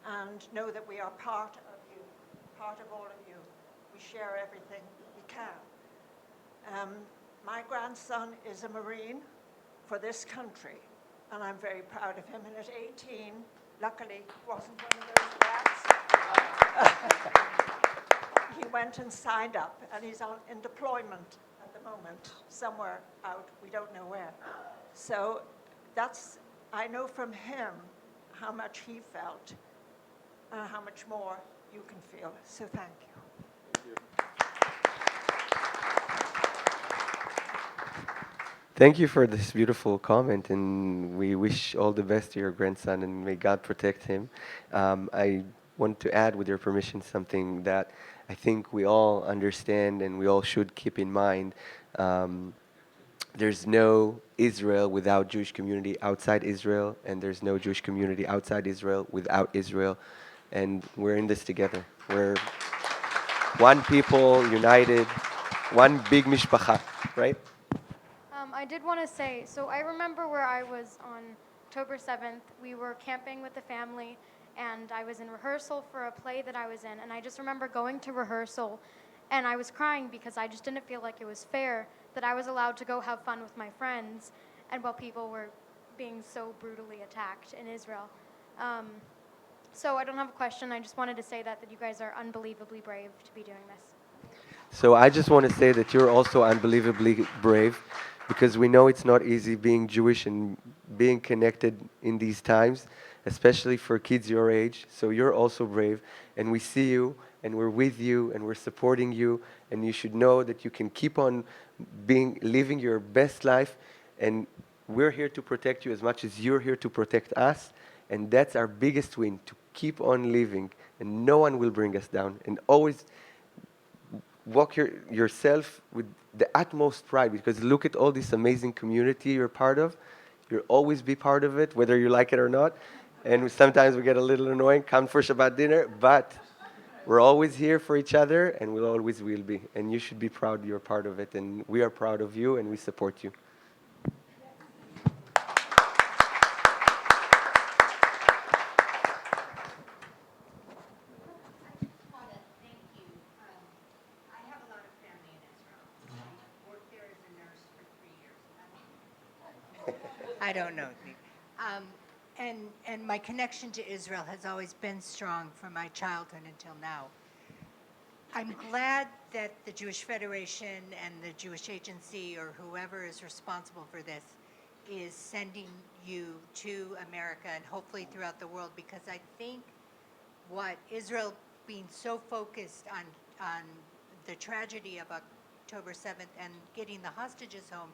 S6: and know that we are part of you, part of all of you. We share everything we can. My grandson is a Marine for this country, and I'm very proud of him. And at 18, luckily, he wasn't one of those brats. He went and signed up, and he's in deployment at the moment, somewhere out, we don't know where. So I know from him how much he felt, how much more you can feel. So thank you.
S3: Thank you for this beautiful comment, and we wish all the best to your grandson, and may God protect him. I want to add, with your permission, something that I think we all understand and we all should keep in mind. There's no Israel without Jewish community outside Israel, and there's no Jewish community outside Israel without Israel, and we're in this together. We're one people, united, one big mishpacha, right?
S15: I did want to say, so I remember where I was on October 7th. We were camping with the family, and I was in rehearsal for a play that I was in, and I just remember going to rehearsal, and I was crying because I just didn't feel like it was fair that I was allowed to go have fun with my friends, and while people were being so brutally attacked in Israel. So I don't have a question. I just wanted to say that you guys are unbelievably brave to be doing this.
S3: So I just want to say that you're also unbelievably brave, because we know it's not easy being Jewish and being connected in these times, especially for kids your age. So you're also brave, and we see you, and we're with you, and we're supporting you, and you should know that you can keep on living your best life, and we're here to protect you as much as you're here to protect us, and that's our biggest win, to keep on living, and no one will bring us down, and always walk yourself with the utmost pride, because look at all this amazing community you're part of. You'll always be part of it, whether you like it or not. And sometimes we get a little annoying, come for Shabbat dinner, but we're always here for each other, and we always will be. And you should be proud you're part of it, and we are proud of you, and we support you.
S16: I don't know. And my connection to Israel has always been strong from my childhood until now. I'm glad that the Jewish Federation and the Jewish Agency, or whoever is responsible for this, is sending you to America and hopefully throughout the world, because I think what Israel being so focused on the tragedy of October 7th and getting the hostages home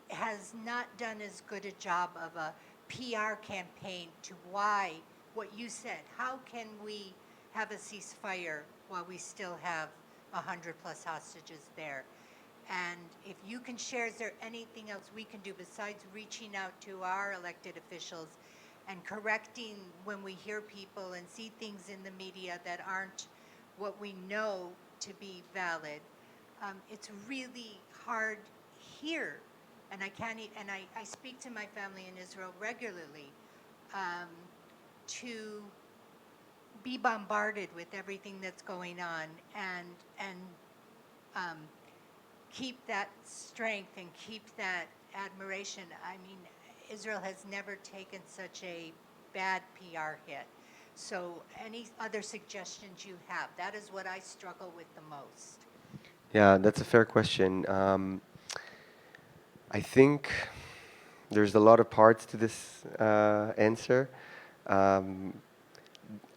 S16: has not done as good a job of a PR campaign to why, what you said, how can we have a ceasefire while we still have 100+ hostages there? And if you can share, is there anything else we can do besides reaching out to our elected officials and correcting when we hear people and see things in the media that aren't what we know to be valid. It's really hard here, and I can't eat, and I speak to my family in Israel regularly, to be bombarded with everything that's going on and um, keep that strength and keep that admiration. I mean, Israel has never taken such a bad PR hit. So any other suggestions you have? That is what I struggle with the most.
S3: Yeah, that's a fair question. I think there's a lot of parts to this answer. Um,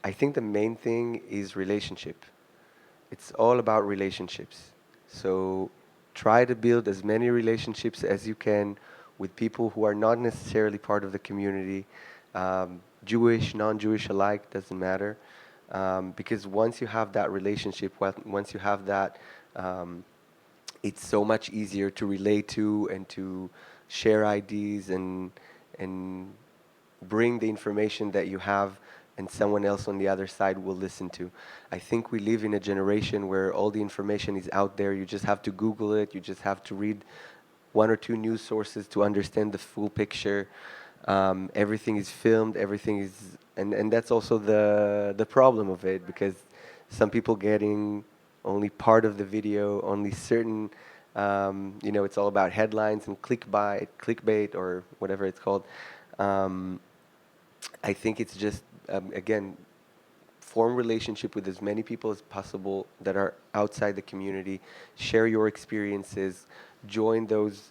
S3: I think the main thing is relationship. It's all about relationships. So try to build as many relationships as you can with people who are not necessarily part of the community, Jewish, non-Jewish alike, doesn't matter. Because once you have that relationship, once you have that, it's so much easier to relate to and to share ideas and bring the information that you have and someone else on the other side will listen to. I think we live in a generation where all the information is out there. You just have to Google it. You just have to read one or two news sources to understand the full picture. Everything is filmed. Everything is, and that's also the problem of it, because some people getting only part of the video, only certain. It's all about headlines and clickbait, or whatever it's called. I think it's just, again, form relationship with as many people as possible that are outside the community. Share your experiences. Join those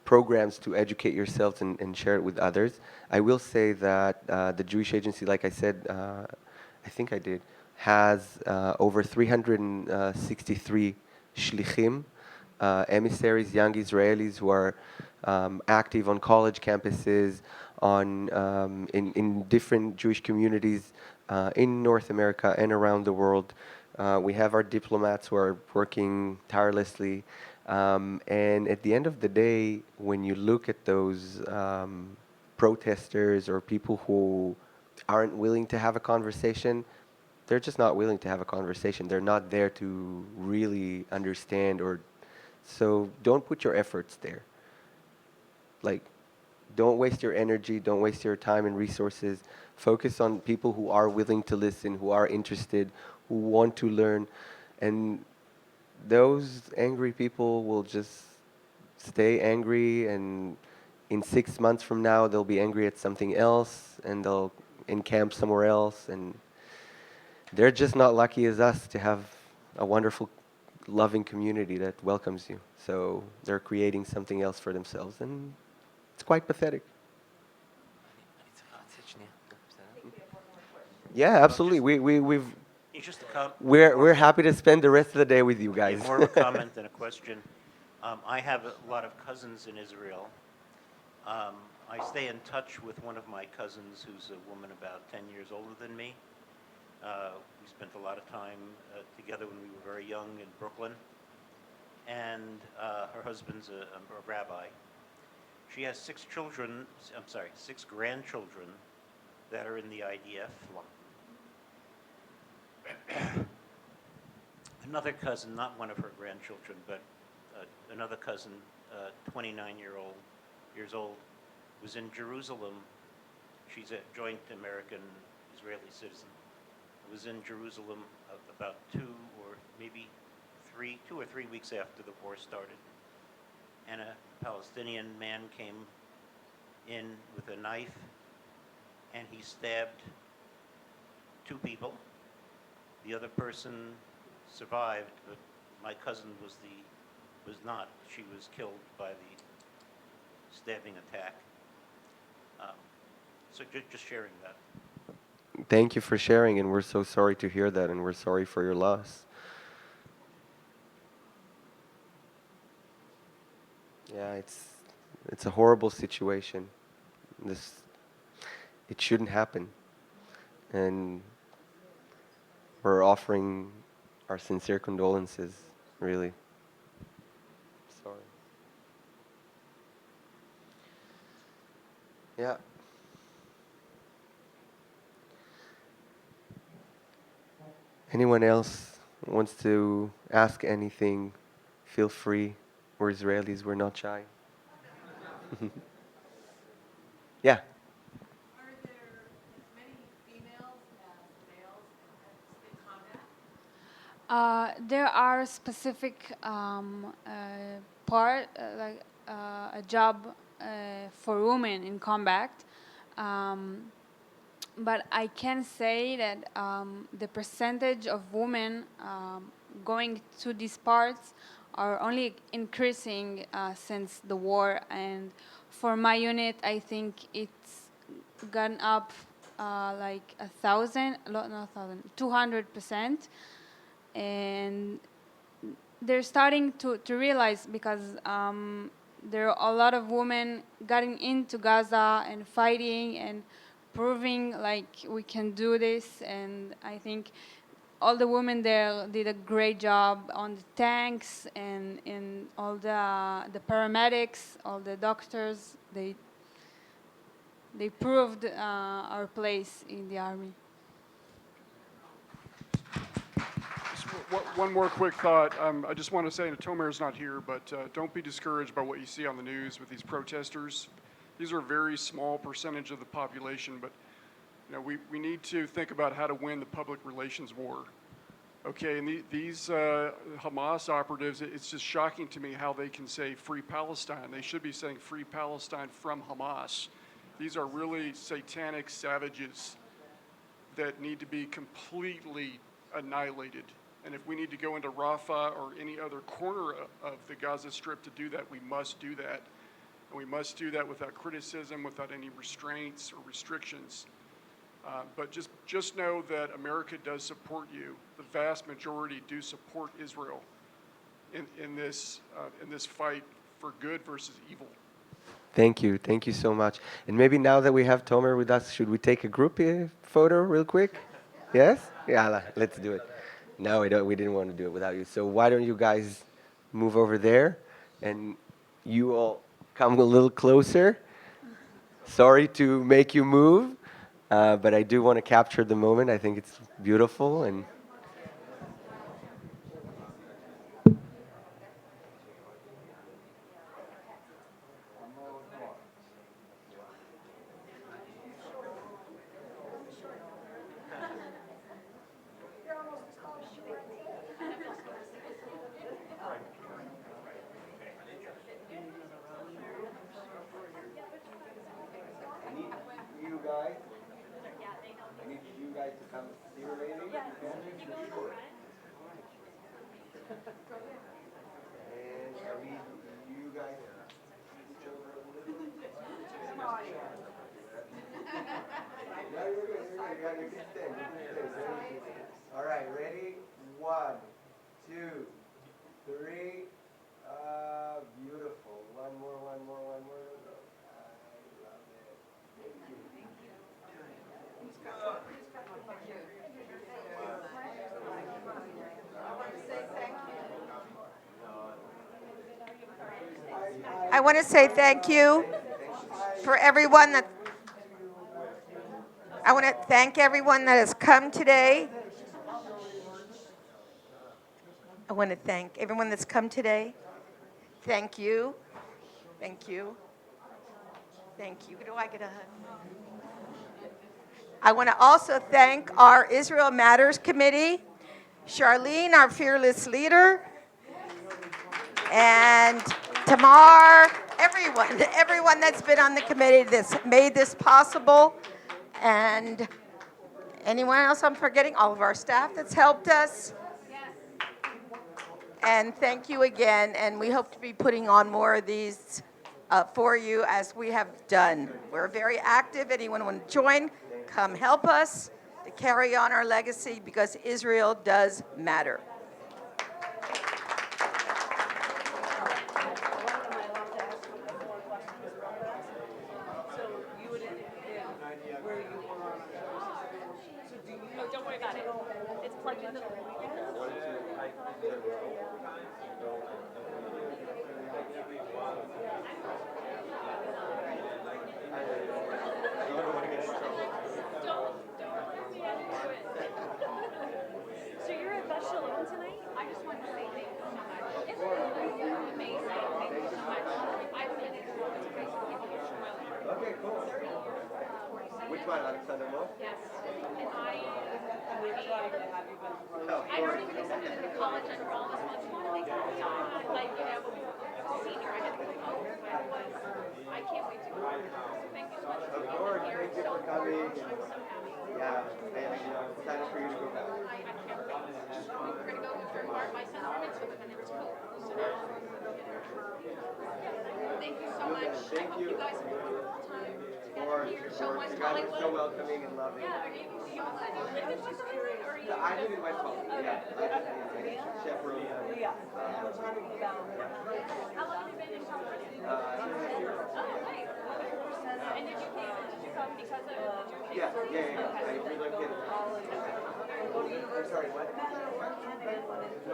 S3: programs to educate yourself and share it with others. I will say that the Jewish Agency, like I said, I think I did, has over 363 shlichim, emissaries, young Israelis who are active on college campuses, in different Jewish communities in North America and around the world. We have our diplomats who are working tirelessly. And at the end of the day, when you look at those protesters or people who aren't willing to have a conversation, they're just not willing to have a conversation. They're not there to really understand, or so don't put your efforts there. Like, don't waste your energy, don't waste your time and resources. Focus on people who are willing to listen, who are interested, who want to learn. And those angry people will just stay angry, and in 6 months from now, they'll be angry at something else, and they'll encamp somewhere else. And they're just not lucky as us to have a wonderful, loving community that welcomes you. So they're creating something else for themselves, and it's quite pathetic. Yeah, absolutely. We've
S17: Just a com-
S3: we're happy to spend the rest of the day with you guys.
S17: more of a comment than a question. I have a lot of cousins in Israel. I stay in touch with one of my cousins who's a woman about 10 years older than me. We spent a lot of time together when we were very young in Brooklyn. And her husband's a rabbi. She has 6 grandchildren that are in the IDF. Another cousin, not one of her grandchildren, but another cousin, 29 years old, was in Jerusalem. She's a joint American-Israeli citizen. Was in Jerusalem about 2 or 3 weeks after the war started. And a Palestinian man came in with a knife, and he stabbed 2 people. The other person survived, but my cousin was not. She was killed by the stabbing attack. So just sharing that.
S3: Thank you for sharing, and we're so sorry to hear that, and we're sorry for your loss. Yeah, it's a horrible situation. It shouldn't happen, and we're offering our sincere condolences, really. Sorry. Yeah. Anyone else wants to ask anything, feel free. We're Israelis, we're not shy. Yeah.
S10: Are there as many females as males in combat?
S5: There are specific a job for women in combat, but I can say that the percentage of women going to these parts are only increasing since the war, and for my unit, I think it's gone up like 200%, and they're starting to realize, because there are a lot of women getting into Gaza and fighting and proving like we can do this, and I think all the women there did a great job on the tanks and in all the paramedics, all the doctors. They proved our place in the army.
S7: One more quick thought. I just want to say, and Tomer's not here, but don't be discouraged by what you see on the news with these protesters. These are a very small percentage of the population, but we need to think about how to win the public relations war. Okay, and these Hamas operatives, it's just shocking to me how they can say free Palestine. They should be saying free Palestine from Hamas. These are really satanic savages that need to be completely annihilated. And if we need to go into Rafah or any other corner of the Gaza Strip to do that, we must do that. And we must do that without criticism, without any restraints or restrictions. But just know that America does support you. The vast majority do support Israel in this fight for good versus evil.
S3: Thank you so much. And maybe now that we have Tomer with us, should we take a group photo real quick? Yes? Yeah, let's do it. No, we didn't want to do it without you. So why don't you guys move over there, and you all come a little closer. Sorry to make you move, but I do want to capture the moment. I think it's beautiful. And I need you guys to come here, maybe. And I need you guys to over a little. No, you're good. You can stay. All right, ready? 1, 2, 3. Beautiful. One more. I love it. Thank you.
S6: I want to say thank you for everyone that, I want to thank everyone that has come today. I want to thank everyone that's come today. Thank you. Thank you. Thank you. Do I get a hug? I want to also thank our Israel Matters Committee, Charlene, our fearless leader, and Tamar, everyone that's been on the committee that's made this possible, and anyone else I'm forgetting, all of our staff that's helped us. And thank you again, and we hope to be putting on more of these for you as we have done. We're very active. Anyone want to join, come help us to carry on our legacy, because Israel does matter.
S10: Don't worry about it. It's plugged into the
S3: one, Alexander Mo?
S6: Yes, and I,
S10: We're trying to have you back.
S6: I've already been accepted into college under all this months. Want to make it time, like, you know, as a senior, I had to go home, but I can't wait to go. So thank you so much for
S3: Of
S6: being
S3: course,
S6: here.
S3: thank you
S6: So
S3: for coming.
S6: I'm so happy.
S3: Yeah, and excited for you to go back.
S6: I can't wait. We were going to go for my son's bar mitzvah, but then there was COVID. So now, thank you so much.
S3: Thank
S6: I hope
S3: you.
S6: you guys have a wonderful time
S3: Of
S6: together
S3: course,
S6: here.
S3: of
S6: Show
S3: course.
S6: West
S3: You guys are
S6: Hollywood.
S3: so welcoming and loving.
S6: Yeah, do you live in West Hollywood, or are you?
S3: I live in West Hollywood. Yeah, I just chaperone.
S10: Yeah. We're talking about.
S6: How long have you been in California?
S3: 2.5 years.
S6: Oh, nice. And did you come because of your
S3: Yeah. I relocated. I'm sorry, what? No,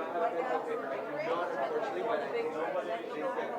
S3: I have a pencil paper. I do not, unfortunately, but I think they said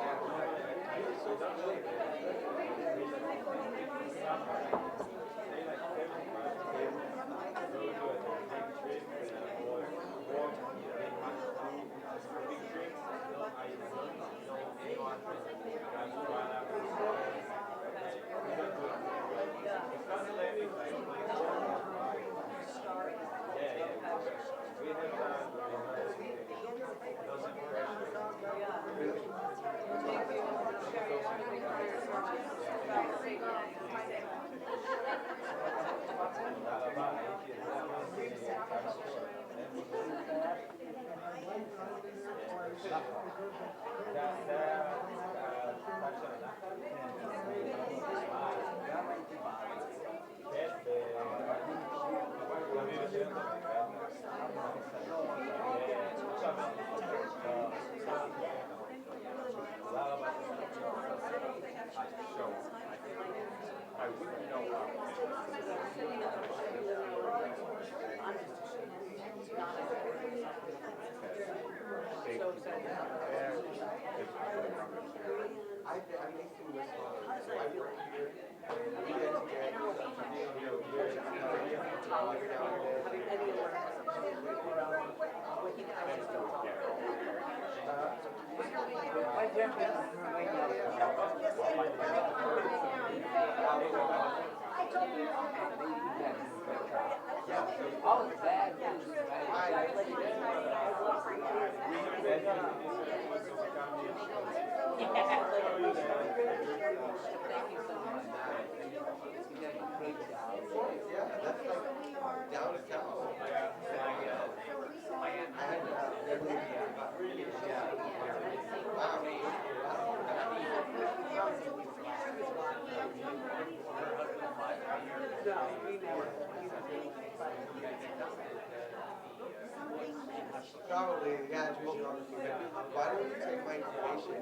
S3: probably, yeah, it's more complicated. Why don't you take my information?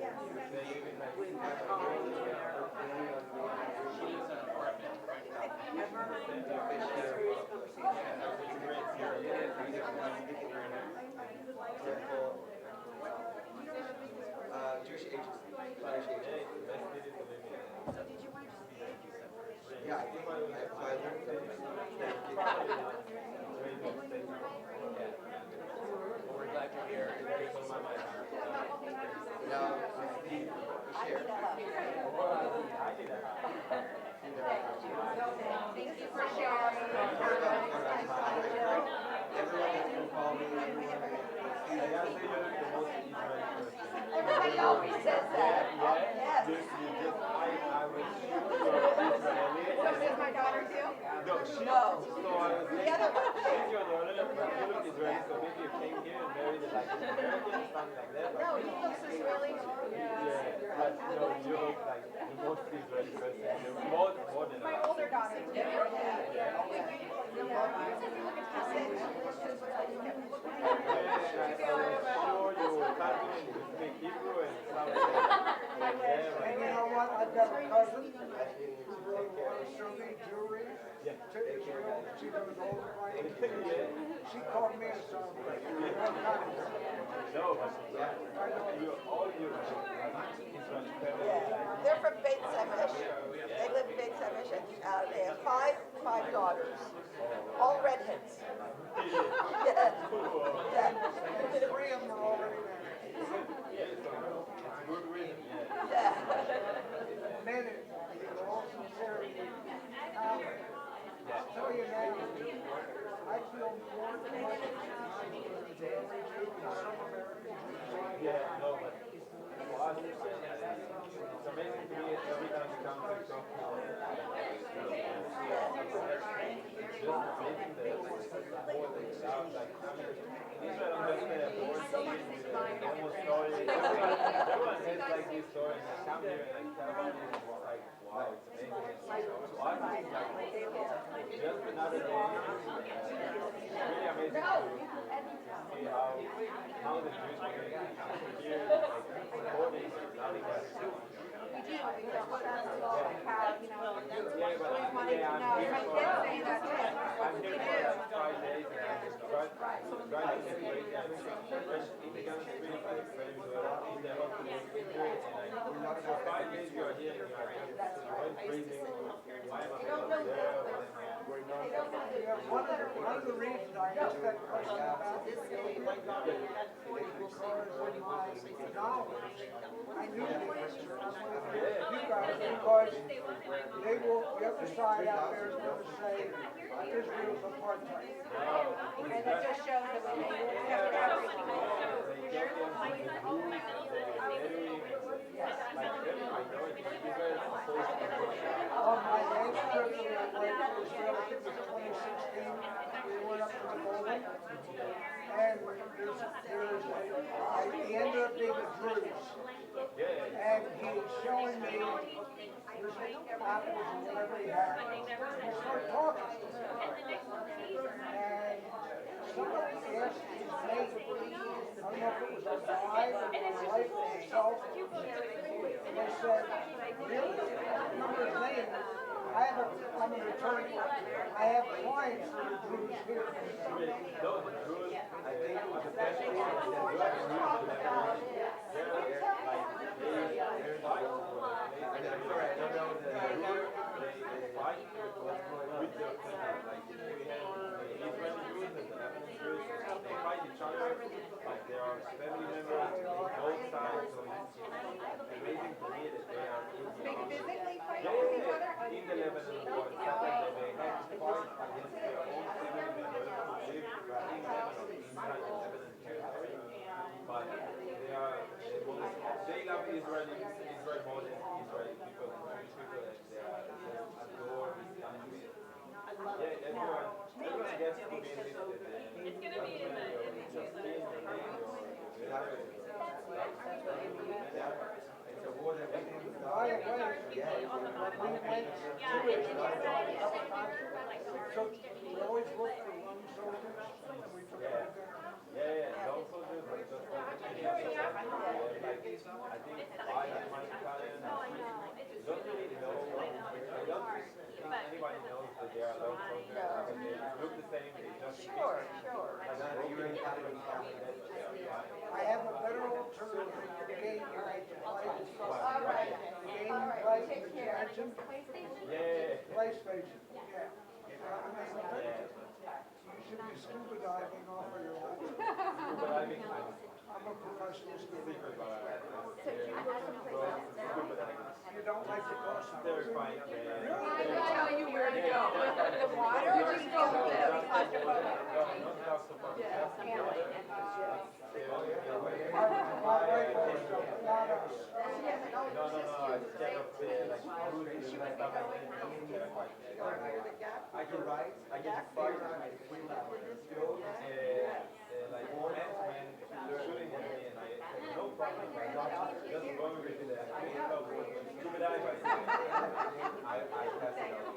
S3: Jewish agency. Yeah, I think I learned We're glad you're here. Now, share.
S6: Thank you for sharing. Everybody always says that. Yes. So does my daughter too? No. The other one. No, he looks Israeli. My older daughter too.
S11: And you know what? I've got a cousin who Sunday jewelry to Israel. She goes all the way. She called me a celebration.
S6: They're from Beit Shemesh. They live in Beit Shemesh, and they have five daughters, all redheads. Yeah.
S11: Three of them are already married.
S6: Yeah.
S11: Men, in all sincerity, feel more connected to the family too, and some Americans usually.
S4: Yeah, no, but for us, it's amazing to me every time we come to Tokyo. It's just amazing the support and love. Like, I mean, Israel I'm just born with the almost story. Everyone has like this story, and I come here and I tell about it, and it's like, wow, it's amazing. To us, it's like just another day. It's really amazing to see how the Jewish community comes here, like supporting and loving us.
S6: We do, because what that's all like how, you know, always wanting to know. My kids say that too.
S4: I'm
S6: We
S4: here
S6: do.
S4: for 5 days and I just try to integrate that. Especially in the country, like very well. In the hospital, and like for 5 days you are here and you are just breathing. Why am I not there?
S11: One of the reasons I asked that question about the alien is because of knowledge. I knew the answer. I wanted to hear you guys because they will, the other side out there is going to say Israel's apartheid.
S6: And that just shows that we accept everything.
S11: On my last trip to Israel, I think it was 2016, we went up to the Golan, and he ended up being a Druze. And he was showing me his apples and whatever he had. And we started talking. And somebody asked his mate, I don't know if it was a guy or a wife or himself, and they said, really? I don't remember his name. I'm an attorney. I have clients that are Druze here.
S4: Like there are family members on both sides, so it's amazing to me that they are
S6: Physically fight
S4: in
S6: with each other?
S4: the Lebanon war. Sometimes they have to fight against their own family members who live in Lebanon, inside the Lebanon territory. But they love Israel more than Israeli people and Jewish people, and they adore this country. Yeah, everyone gets to be enlisted. It's going to be in the it's a war that we didn't
S11: By the way, we went to Israel a couple times. We always look for lone soldiers, and we took them to dinner.
S4: Yeah, lone soldiers are just like, I think I and my Italian don't really know, I don't think anybody knows that they are lone soldiers, because they look the same, they just
S6: Sure.
S11: I have a better alternative for the game you like to play.
S6: All right.
S11: The game you
S6: All right.
S11: play,
S6: Take
S11: did you
S6: care.
S11: mention?
S4: Yeah.
S11: PlayStation. Yeah. You should be scuba diving off of your laptop.
S4: Scuba diving,
S11: I'm a professional scuba diver.
S4: scuba
S11: You don't like the cost of it?
S4: terrifying.
S6: I tell you where to go. The water or just go with it?
S11: My wife always does, but not us.
S4: I can write, I get fired, like men shooting at me, and I have no problem, just going with the scuba dive, I pass it out.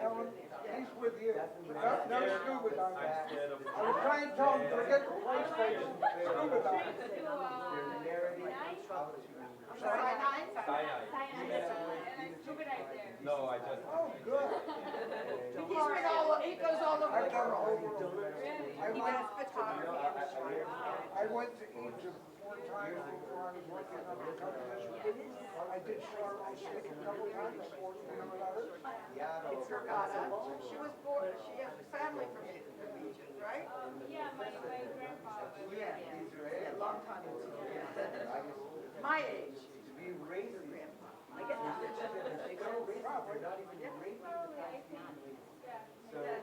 S11: Alan, he's with you. No scuba diving.
S4: I'm scared of
S11: I was trying to tell him, forget the PlayStation, scuba diving.
S4: No, I just.
S11: Oh, good.
S6: He goes all over
S11: I've
S6: the
S11: done
S6: world.
S11: over the list. I went to Egypt 4 times before I was working on the television. I did Sharm el Sheikh a couple times, 14 letters.
S6: It's her Ghana. She was born, she has family from Egypt, right?
S5: Yeah, my grandfather.
S6: Yeah, long time ago. My age. I get that.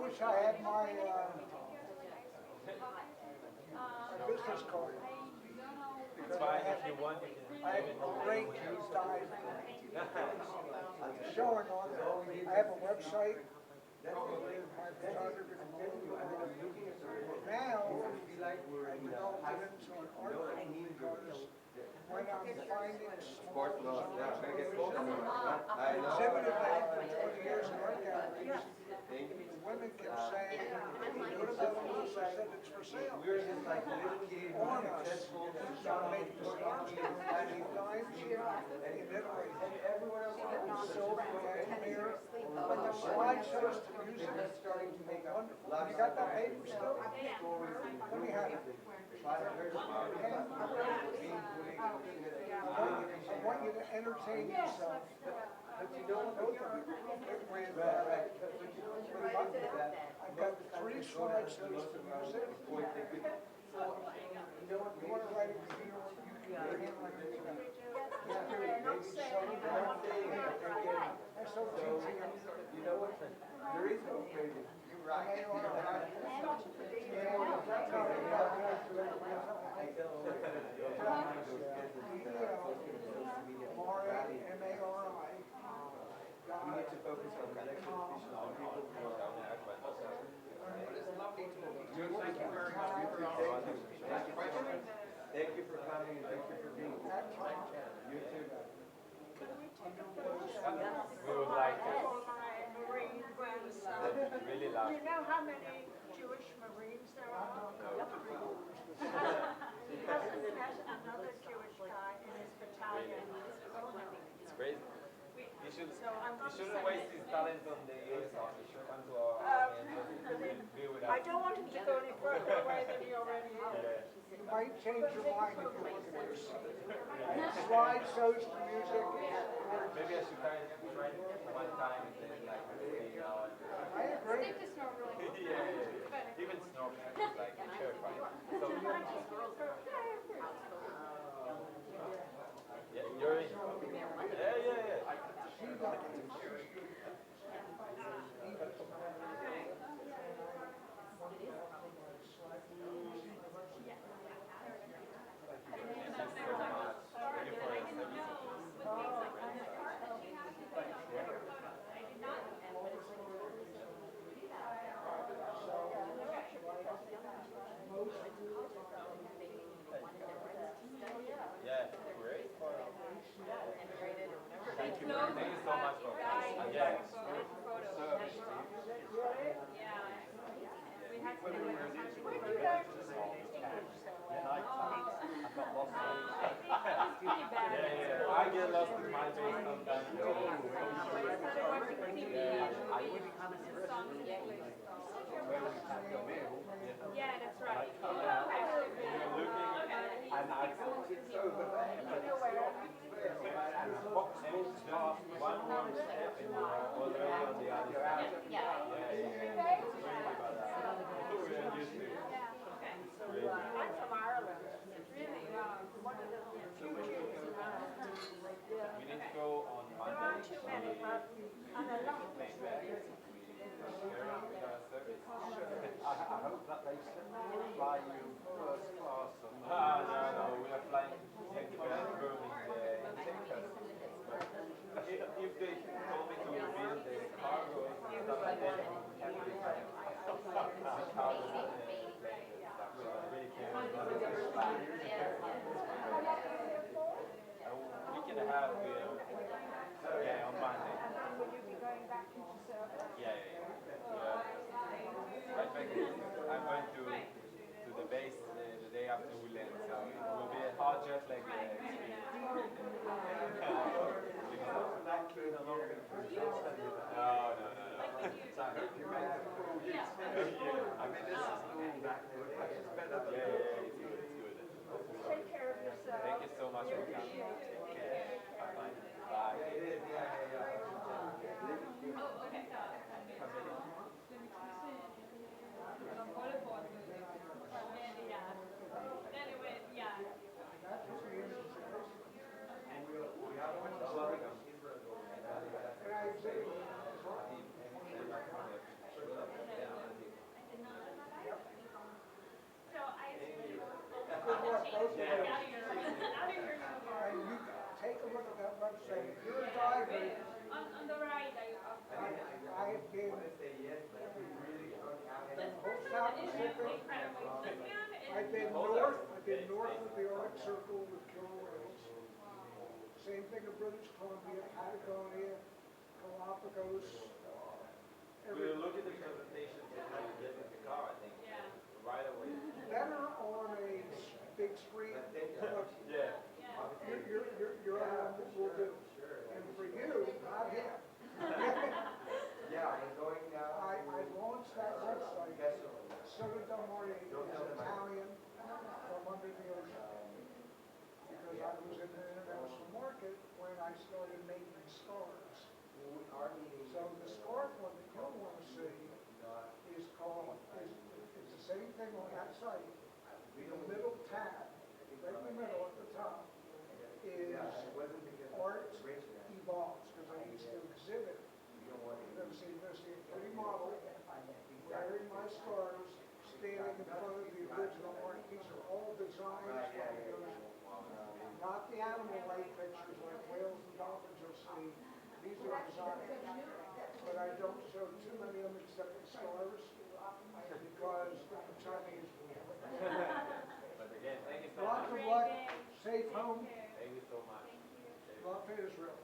S11: wish I had my business card.
S4: It's fine if you want.
S11: I have a great dive showing on. I have a website. My photography. Now, I developed it into an art book because when I'm finding small designs, I exhibited that for 20 years in art galleries. Women kept saying, what about all this? I said, it's for sale. On us, I'm making stars, dimes in Italy. Silver, cashmere, when the slide shows to music, wonderful. You got that paper still? Let me have it. I want you to entertain yourself. But you don't know them. I've got 3 slide shows to music. You want to write a review, you can handwrite it. You know what? There is no failure. You're right. M-A-R-I.
S4: We need to focus on collection officials and people who are on the act. Thank you for coming and thank you for being here. You too. We would like to.
S6: Marine grandson.
S4: Really love.
S6: You know how many Jewish Marines there are? He has another Jewish guy in his battalion.
S4: It's crazy. You shouldn't waste his talent on the US Army. You should come to our army and just be with us.
S6: I don't want him to go any further away than he already is.
S11: You might change your mind if you look at this. Slide shows to music.
S4: Maybe I should try it one time and then like see how
S11: I agree.
S4: yeah. Even snorkeling is like terrifying. So, yeah, you're in. Yeah. Yeah, great. Thank you so much for coming. Yeah. I get lost in my base sometimes.
S5: Yeah, that's right.
S4: You're looking and I it's over there. And it's just one more step and you're already on the other side. Yeah. It's crazy about that. We're used to it.
S6: I'm from Ireland. Really? One of the few Jews in Ireland.
S4: We need to go on Monday.
S6: There aren't too many, but I'm a lot.
S4: I hope that they fly you first class. No, we are flying in Texas. If they told me to reveal the cargo and stuff like that, have to be a week and a half on Monday.
S6: Will you be going back into service?
S4: Yeah. Right back in, I'm going to the base the day after we land, so it will be a hard jet lag experience. No. So I hope you make the full year. I mean, this is normal back there. It's better than it's good.
S6: Take care of yourself.
S4: Thank you so much for coming. Take care. Bye.
S11: And I exhibit.
S18: been north of the Arctic Circle with killer whales. Same thing in British Columbia, Patagonia, Galapagos.
S4: We'll look at the presentation and how you get in the car, I think. Right away.
S18: Better on a big screen.
S4: Yeah.
S18: Your animal will do. And for you, not him.
S3: Yeah, I'm going now.
S18: I launched that website, Soda Del Mare is Italian from under the ocean. Because I was in the international market when I started making scarves. So the scarf one that you'll want to see is called, it's the same thing on that site. The middle tab, right in the middle at the top, is Art Evolves, because I used to exhibit. You're going to see a pretty model wearing my scarves, standing in front of the original art. These are all designs from the ocean. Not the animal life pictures like whales and dolphins you'll see. These are designs. But I don't show too many of them except the scarves because the Chinese will.
S4: But again, thank you so much.
S18: Lots of luck, safe home,
S4: Thank you so much.
S18: love to Israel.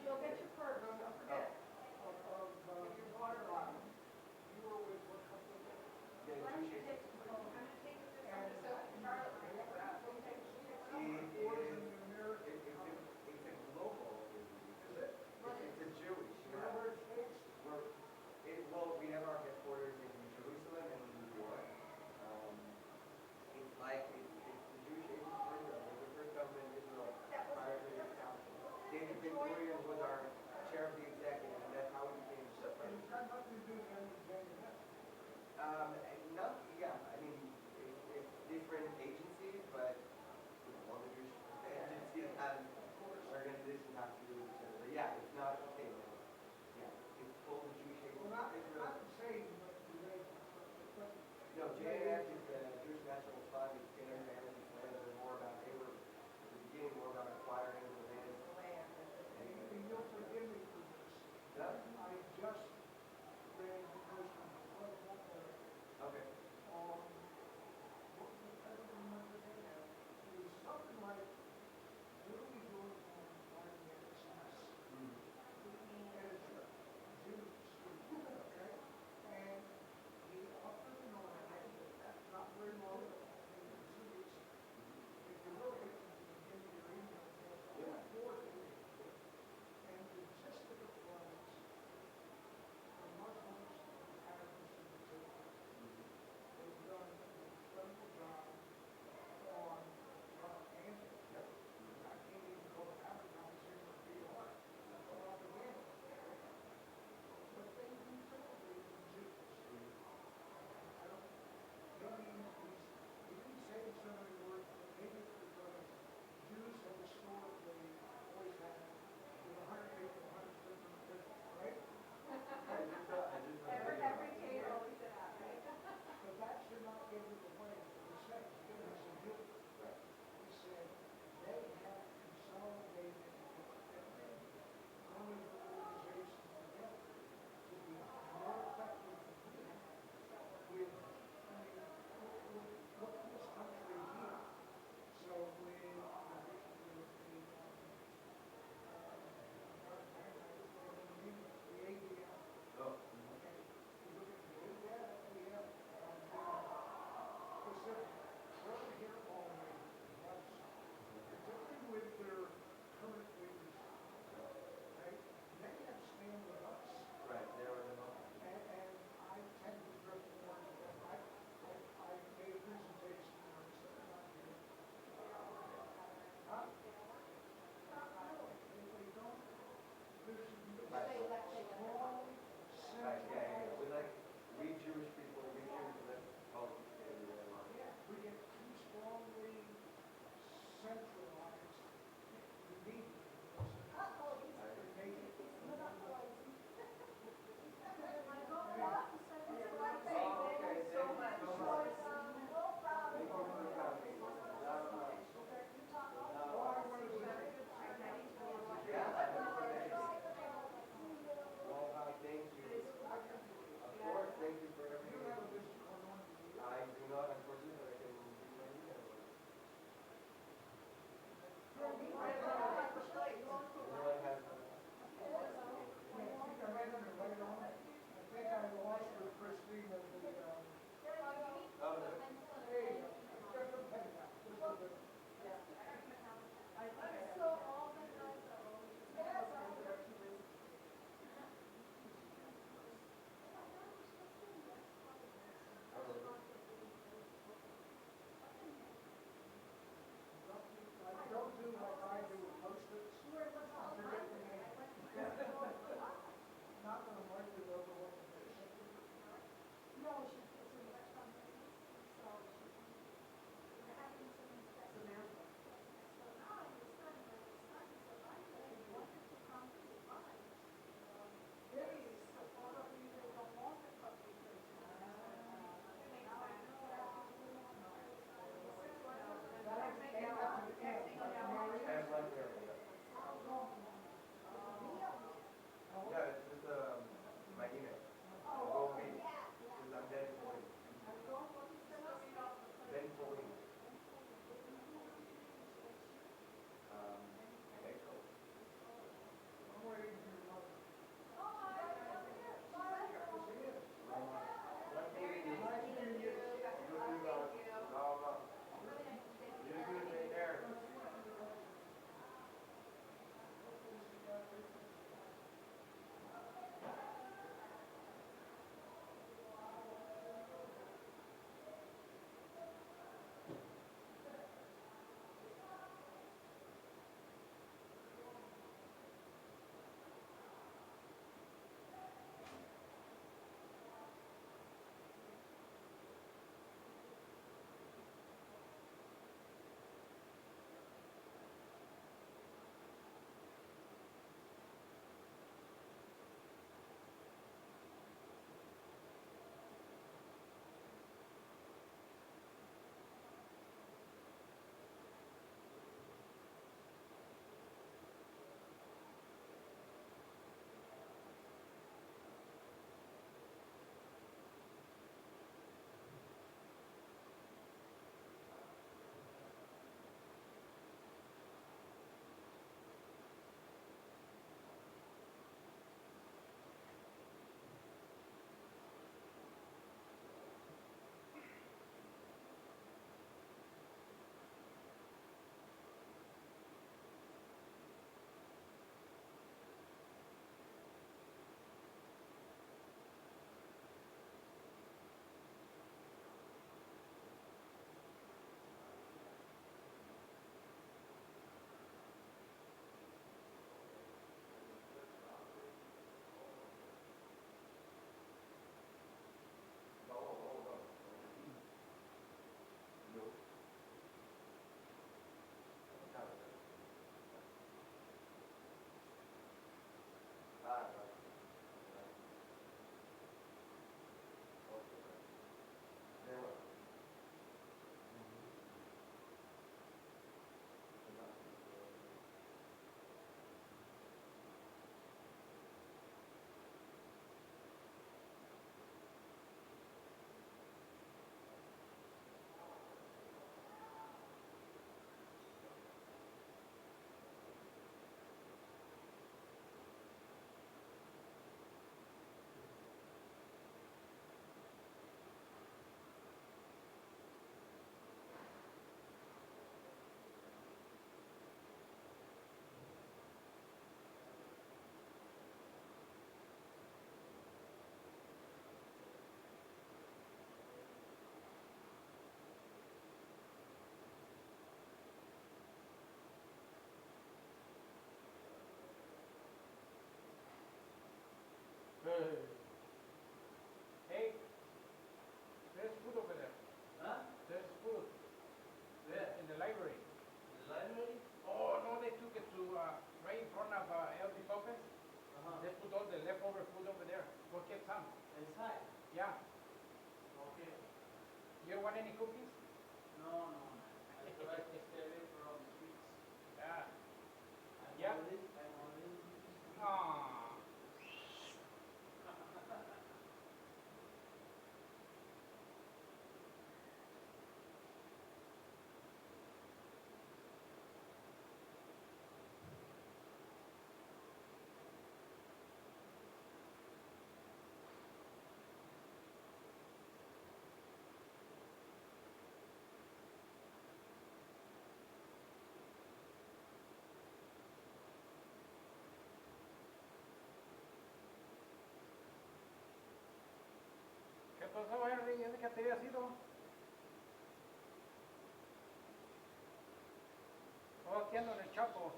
S6: You'll get your purse, don't forget. Your water bottle.
S18: You were with what company?
S6: Why don't you take some photos? I'm gonna take this over so Charlotte can grab. We'll take
S3: It's a global.
S18: Is it?
S3: It's a Jewish.
S18: Where it's based?
S3: Well, we have our headquarters in Jerusalem and in New York. It's like it's the Jewish Agency for Israel. It's the first government in Israel prior to the establishment. David Ben Gurion was our chair of the executive, and that's how we became the
S18: And it's got nothing to do with anything.
S3: Not, yeah, I mean, it's different agencies, but all the Jewish agencies and organizations have to do with each other. But yeah, it's not the same. Yeah, it's full of Jewish agencies.
S18: Well, not
S3: Israel.
S18: the same, but
S3: No, JAF is the Jewish National Fund. It's James Amnesty Plans. They're more about, they were at the beginning more about acquiring the land.
S18: and you'll forgive me for this.
S3: Yeah?
S18: I just read the first one,
S3: Okay.
S18: on
S9: qué había sido? Oh, aquí ando en el Chapo.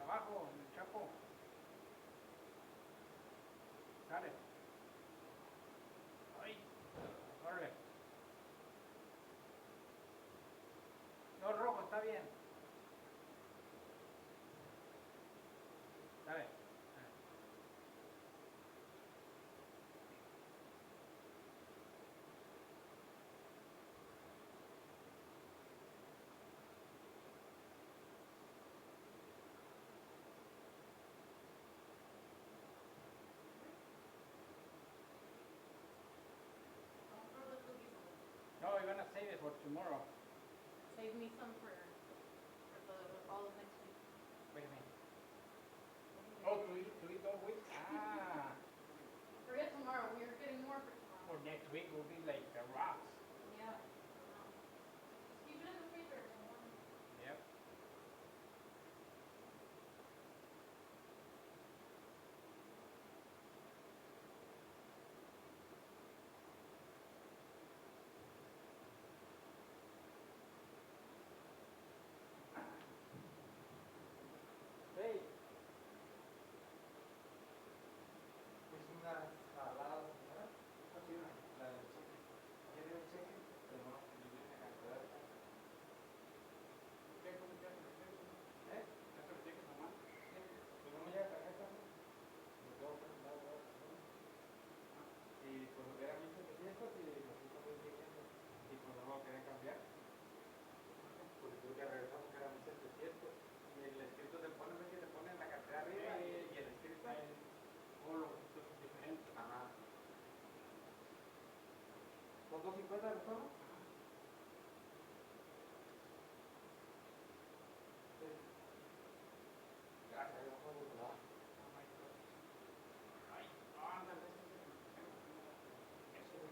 S9: Abajo, en el Chapo. Dale. Ay, órale. No, rojo, está bien. Dale. No, you're gonna save it for tomorrow.
S19: Save me some for all of next week.
S9: Wait a minute. Oh, to eat all week? Ah.
S19: Forget tomorrow, we're getting more for tomorrow.
S9: For next week will be like rocks.
S19: Yeah. Just keep it in the freezer.
S9: Yep. Hey.
S1: Es una jalada, ¿verdad? Sí, la del cheque. ¿Quiere el cheque? Pero no, yo viene a cantidad.
S9: ¿Qué con el cheque?
S1: ¿Eh?
S9: ¿Ya te lo cheques nomás?
S1: Sí. Pues no me llega tarjeta, ¿no? Lo tengo que mandar ahora. Y pues era 1700 y lo puso 1600. Y pues no lo quería cambiar. Pues tuve que regresar porque era 1700. Y el escrito se pone, ¿ves que se pone en la cartera arriba y el escrito?
S9: Solo, diferente.
S1: Ajá. ¿Son 250 de todo? Sí. Gracias, yo no puedo hablar.
S9: Ay, ándale. Eso es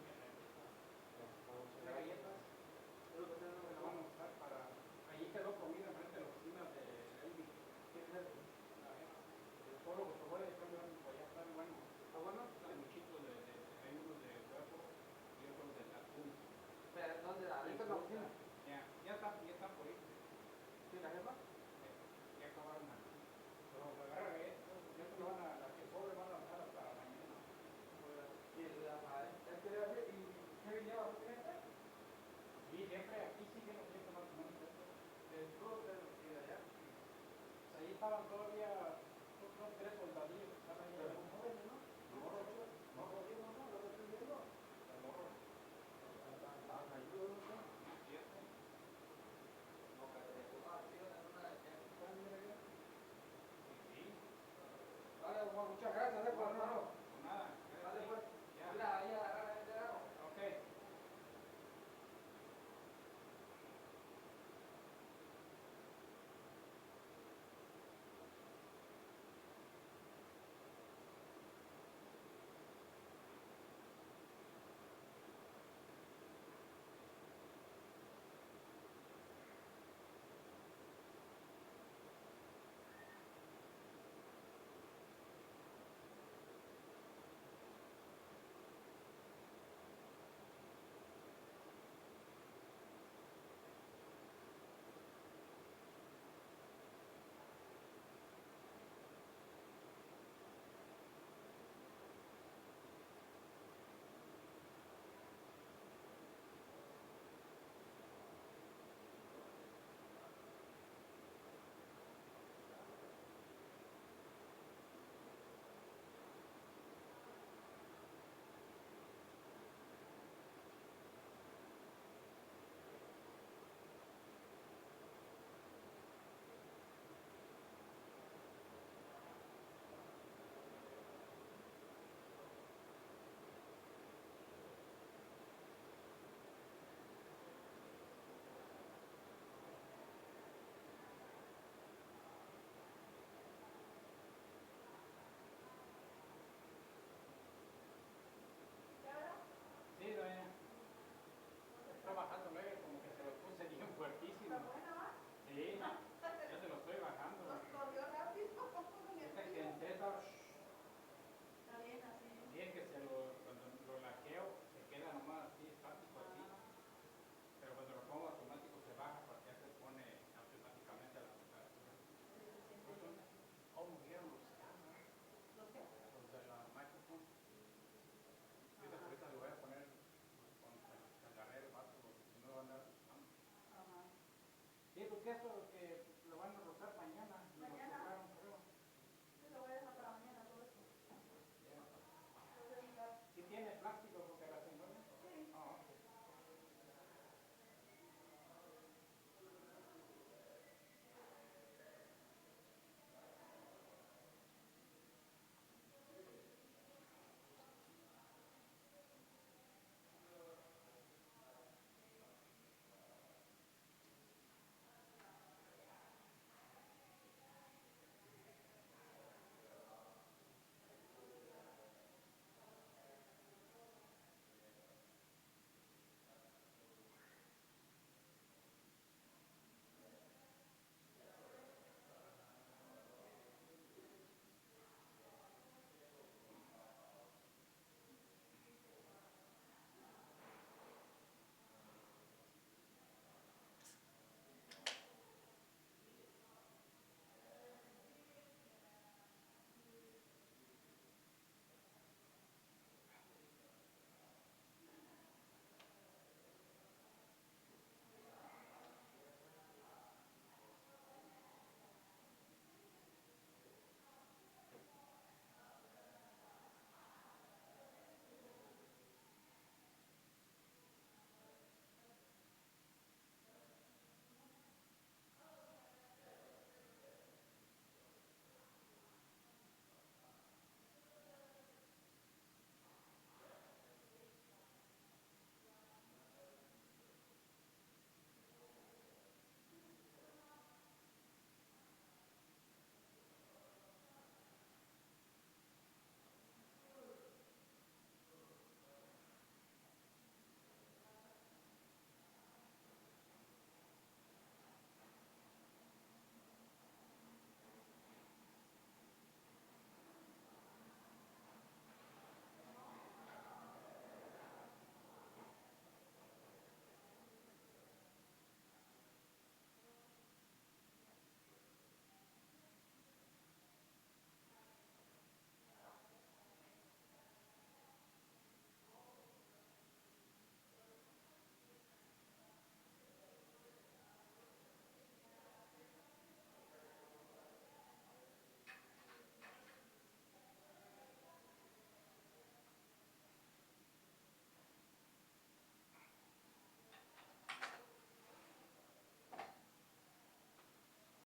S9: ¿de galletas? Es lo que tenemos que vamos a usar para... Allí quedó comida frente a la oficina de Elvi. ¿Qué es eso? El solo que se vuelve y después llevan por allá. Está muy bueno. ¿Está bueno? Hay muchitos hay unos de huevo y otros de atún.
S1: ¿Pero dónde? ¿Ahorita en la oficina?
S9: Ya está por irse.
S1: ¿Sí, la jefa?
S9: Ya acabaron. Pero agarra galletas. Ya se lo van a... La que sobre van a dejar hasta mañana.
S1: Y la madre. ¿Es que le va a hacer? ¿Y qué venía a hacer?
S9: Sí, siempre aquí sí que nos siempre más o menos esto.
S1: De todos los que de allá.
S9: Pues ahí estaban todavía otros 3 soldadillos que estaban ahí.
S1: Pero son jóvenes, ¿no? Morro, ¿no? Lo que estoy viendo.
S9: El morro.
S1: Estaban ayudos, ¿no? No, pero de tu parte, ¿sí?
S9: Sí.
S1: Vale, bueno, muchas gracias, por hermano.
S9: Pues nada.
S1: Vale, pues.
S9: Ya.
S1: Mira, ahí agarra el dedo.
S9: Ok.
S18: queso